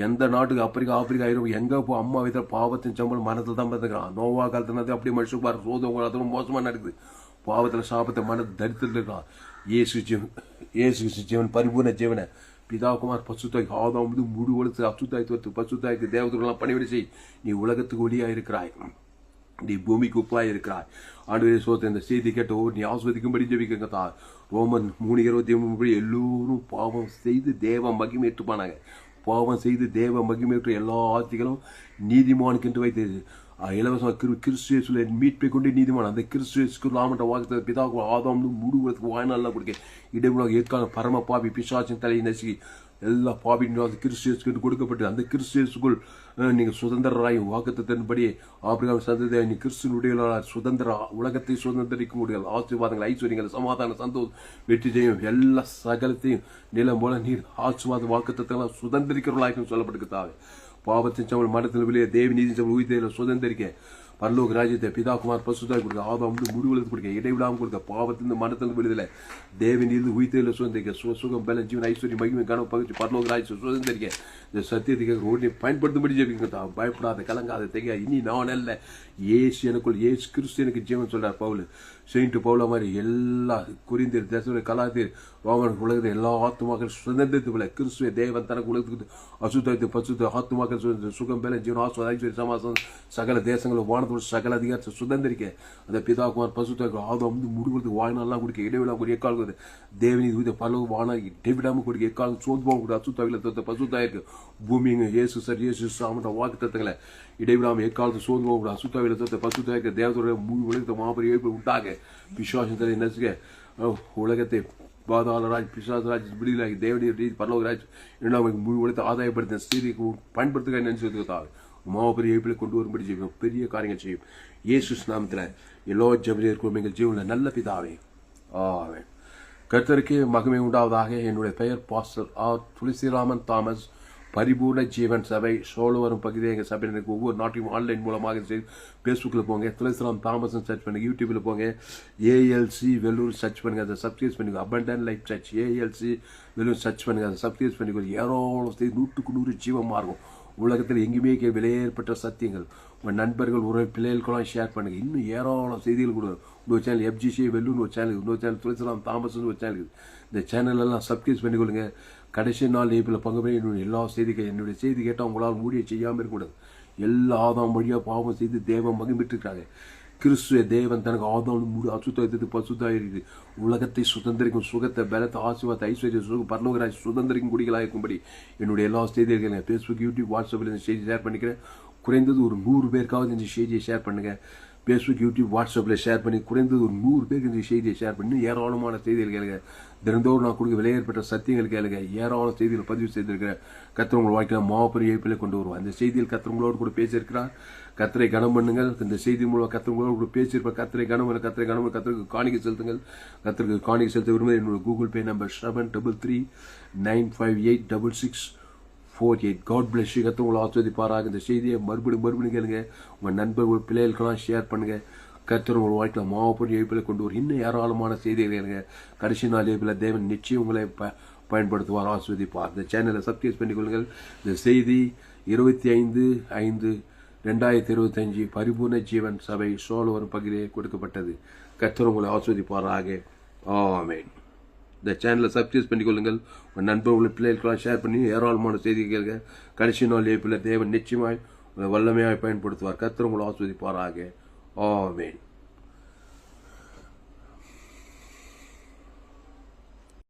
எந்த நாட்டுக்கு ஆப்பிரிக்கா ஐரோப்பா எங்க போ அம்மா வீட்டுல பாவத்தின் சம்பளம் மனத்தில் தான் பார்த்துக்கிறான். நோவா காலத்துல அப்படியே மனுஷன் பாரு சோதம் மோசமா நடக்குது. பாவத்துல சாபத்தை மனத்தை தரித்திட்டு இருக்கான். இயேசு ஜீவன் பரிபூர்ண ஜீவனை பிதாகுமார் பசுத்தாய்க்கு ஆதாம் வந்து முழு உலகத்துக்கு அசுத்தாய்த்து பசுத்தாய்க்கு தேவதெல்லாம் பணிவிடை செய். நீ உலகத்துக்கு ஒளியா இருக்கிறாய், நீ பூமிக்கு உப்பாய் இருக்கிறாய். ஆண்டவரே சோத்த இந்த செய்தி கேட்ட நீ ஆஸ்வதிக்கும்படி ஜெபிக்கங்க தான். ரோமன் 3:23 எல்லோரும் பாவம் செய்து தேவ மகிமையேற்றுப்பானாங்க. பாவம் செய்து தேவ மகிமையற்ற எல்லா ஆட்சிகளும் நீதிமானுக்கு என்று வைத்தது. இலவசமாக கிறிஸ்துவேசுல மீட்பை கொண்டு நீதிமான் அந்த கிறிஸ்துவேசுக்கு நாமட்ட வாக்கு பிதாக்கு ஆதாம் முழுவதுக்கு வாய்நாள்லாம் கொடுக்க இடைமுக ஏற்கால பரம பாபி பிசாசின் தலையை நசுக்கி எல்லா பாபின் கிறிஸ்துவேசுக்கு கொடுக்கப்பட்டு அந்த கிறிஸ்துவேசுக்குள் நீங்க சுதந்திரராய் வாக்குத்தத்தின்படி ஆபிரகாம் சந்ததியை நீ கிறிஸ்துவனுடைய சுதந்திர உலகத்தை சுதந்திரிக்க முடியாது. ஆசீர்வாதங்கள், ஐஸ்வர்யங்கள், சமாதானம், சந்தோஷம், வெற்றி செய்யும் எல்லா சகலத்தையும் நிலம் போல நீர் ஆசீர்வாத வாக்குத்தத்தெல்லாம் சுதந்திரிக்கிறவர்களாக சொல்லப்பட்டிருக்காவே. பாவத்தின் சம்பளம் மரணத்தில் வெளியே தேவி நீதி சம்பளம் உயிர்த்தையில சுதந்திரிக்க பரலோக ராஜ்யத்தை பிதாகுமார் பசுதாய் கொடுக்க ஆதாம் வந்து முடிவுகளுக்கு கொடுக்க இடைவிடாமல் கொடுக்க பாவத்திலிருந்து மரணத்திலிருந்து விடுதலை தேவன் இருந்து உயிர்த்தையில சுதந்திரிக்க சுகம் பலம் ஜீவன் ஐஸ்வர்யம் மகிமை கனவு பகிர்ச்சி பரலோக ராஜ்யத்தை சுதந்திரிக்க இந்த சத்தியத்துக்கு ஓடி பயன்படுத்தும்படி ஜெபிக்க பயப்படாத கலங்காத தெரிய இனி நான் அல்ல ஏசு எனக்குள் ஏசு கிறிஸ்து எனக்கு ஜீவன் சொல்றார் பவுல். செயின்ட்டு பவுல மாதிரி எல்லா குறிந்தீர் தேச கலாத்தீர் ரோமன் உலகத்தை எல்லா ஆத்துமாக்கள் சுதந்திரத்து போல கிறிஸ்துவ தேவன் தனக்கு உலகத்துக்கு அசுத்தாய்த்து பசுத்த ஆத்துமாக்கள் சுகம் பலம் ஜீவன் ஆஸ்வாத ஐஸ்வர்ய சமாசம் சகல தேசங்களும் வானத்தோடு சகல அதிகாரத்தை சுதந்திரிக்க அந்த பிதாகுமார் பசுத்தாய்க்கு ஆதம் வந்து முடிவுறதுக்கு வாய்நாள்லாம் கொடுக்க இடைவிடாம கொடுக்க எக்கால் கொடுத்து தேவனி உயிரை பல வானா இடைவிடாம கொடுக்க எக்காலம் சோர்ந்து போக கூட அசுத்தாவில பசுத்தாயிருக்கு பூமிங்க இயேசு சார் இயேசு சாமட்ட வாக்கு தத்துவங்களை இடைவிடாம எக்காலத்து சோர்ந்து போக கூட அசுத்தாவில பசுத்தாயிருக்கு தேவதோட முழு உலகத்தை மாபெரிய எழுப்பு உண்டாக விசுவாசத்தை நசுக்க உலகத்தை பாதாளராஜ் பிசாசராஜ் விடுதலாகி தேவடைய பரலோகராஜ் இரண்டாவது முழு உலகத்தை ஆதாயப்படுத்த ஸ்திரீக்கு பயன்படுத்துக நினைச்சதுக்காக மாபெரிய எழுப்பில கொண்டு வரும்படி செய்யும் பெரிய காரியங்கள் செய்யும். இயேசு நாமத்தில் எல்லா ஜெபத்திற்கும் எங்கள் ஜீவனில் நல்ல பிதாவே ஆமென். கர்த்தருக்கு மகிமை உண்டாவதாக. என்னுடைய பெயர் பாஸ்டர் ஆர் துளசிராமன் தாமஸ். பரிபூர்ண ஜீவன் சபை சோழவரம் பகுதியை எங்கள் சபையில் எனக்கு ஒவ்வொரு நாட்டையும் ஆன்லைன் மூலமாக ஃபேஸ்புக்கில் போங்க, துளசிராம் தாமஸ் சர்ச் பண்ணுங்க, யூடியூப்பில் போங்க, ஏஎல்சி வெள்ளூர் சர்ச் பண்ணுங்க, அதை சப்ஸ்கிரைப் பண்ணிக்கோ. Abundant life church ALC Vellore church பண்ணுங்க, அதை சப்ஸ்கிரைப் பண்ணிக்கோ. ஏராளம் 100% ஜீவமாக இருக்கும். உலகத்தில் எங்கேயுமே விலையேற்பட்ட சத்தியங்கள் உங்கள் நண்பர்கள் ஒரு பிள்ளைகளுக்கெல்லாம் ஷேர் பண்ணுங்கள். இன்னும் ஏராளம் செய்திகள் கொடுக்கும். இன்னொரு சேனல் FGC வெள்ளூர்னு ஒரு சேனல், இன்னொரு சேனல் துளசிராம் தாமஸ்னு ஒரு சேனல். இந்த சேனலெல்லாம் சப்ஸ்கிரைப் பண்ணிக்கொள்ளுங்க. கடைசி நாள் ஏப்பில் பங்கு பெற என்னுடைய எல்லா செய்திகள் என்னுடைய செய்தி கேட்டால் உங்களால் ஊழிய செய்யாமல் இருக்கக்கூடாது. எல்லா ஆதாம் வழியாக பாவம் செய்து தேவன் மகிழ்ந்துட்டுருக்காங்க. கிறிஸ்துவ தேவன் தனக்கு ஆதாம் முழு அசுத்தத்து பசுத்தாக இருக்குது. உலகத்தை சுதந்திரிக்கும் சுகத்தை பலத்தை ஆசீர்வாதத்தை ஐஸ்வர்ய சுகம் பரலோகராஜ் சுதந்திரிக்கும் குடிகளாக இருக்கும்படி என்னுடைய எல்லா செய்திகளை ஃபேஸ்புக் யூடியூப் வாட்ஸ்அப்பில் இந்த செய்தி ஷேர் பண்ணிக்கிறேன். குறைந்தது ஒரு 100 பேருக்காவது இந்த செய்தியை ஷேர் பண்ணுங்கள். ஃபேஸ்புக் யூடியூப் வாட்ஸ்அப்பில் ஷேர் பண்ணி குறைந்தது ஒரு 100 பேருக்கு இந்த செய்தியை ஷேர் பண்ணி ஏராளமான செய்திகள் கேளுங்க. தினந்தோறும் நான் கொடுக்க விலையேற்பட்ட சத்தியங்கள் கேளுங்க. ஏராளமான செய்திகள் பதிவு செய்திருக்கிறேன். கர்த்தர் உங்கள் வாழ்க்கையில் மாபெரிய இழப்பிலை கொண்டு வருவார். அந்த செய்தியில் கர்த்தர் உங்களோடு கூட பேசியிருக்கிறார். கர்த்தரை கனம் பண்ணுங்கள். இந்த செய்தி மூலம் கர்த்தர் உங்களோடு கூட பேசியிருப்பார். கர்த்தரை கனம் பண்ண கர்த்தருக்கு காணிக்கை செலுத்துங்கள். கர்த்தருக்கு காணிக்கை செலுத்த விரும்புவது என்னோட Google Pay number 7339586648. God bless you. கர்த்தர் உங்களை ஆஸ்வதிப்பாராக. இந்த செய்தியை மறுபடியும் கேளுங்க. உங்கள் நண்பர்கள் பிள்ளைகளுக்கெல்லாம் ஷேர் பண்ணுங்க. கர்த்தர் உங்கள் வாழ்க்கையில் மாபெரிய இழப்பிலை கொண்டு வரும். இன்னும் ஏராளமான செய்திகள் கேளுங்க. கடைசி நாள் இழப்பில் தேவன் நிச்சயம் உங்களை பயன்படுத்துவார், ஆஸ்வதிப்பார். இந்த சேனலை சப்ஸ்கிரைப் பண்ணிக்கொள்ளுங்கள். இந்த செய்தி 25/5/2025 பரிபூர்ண ஜீவன் சபை சோழவரம் பகுதியே கொடுக்கப்பட்டது. கர்த்தர் உங்களை ஆஸ்வதிப்பாராக. ஆமென். இந்த சேனலை சப்ஸ்கிரைப் பண்ணிக்கொள்ளுங்கள். உங்கள் நண்பர்கள் பிள்ளைகளுக்கெல்லாம் ஷேர் பண்ணி ஏராளமான செய்திகள் கடைசி நாள் ஏப்பில் தேவன் நிச்சயமாய் உங்களை வல்லமையாய் பயன்படுத்துவார். கர்த்தர் உங்களை ஆஸ்வதிப்பாராக. ஆமென்.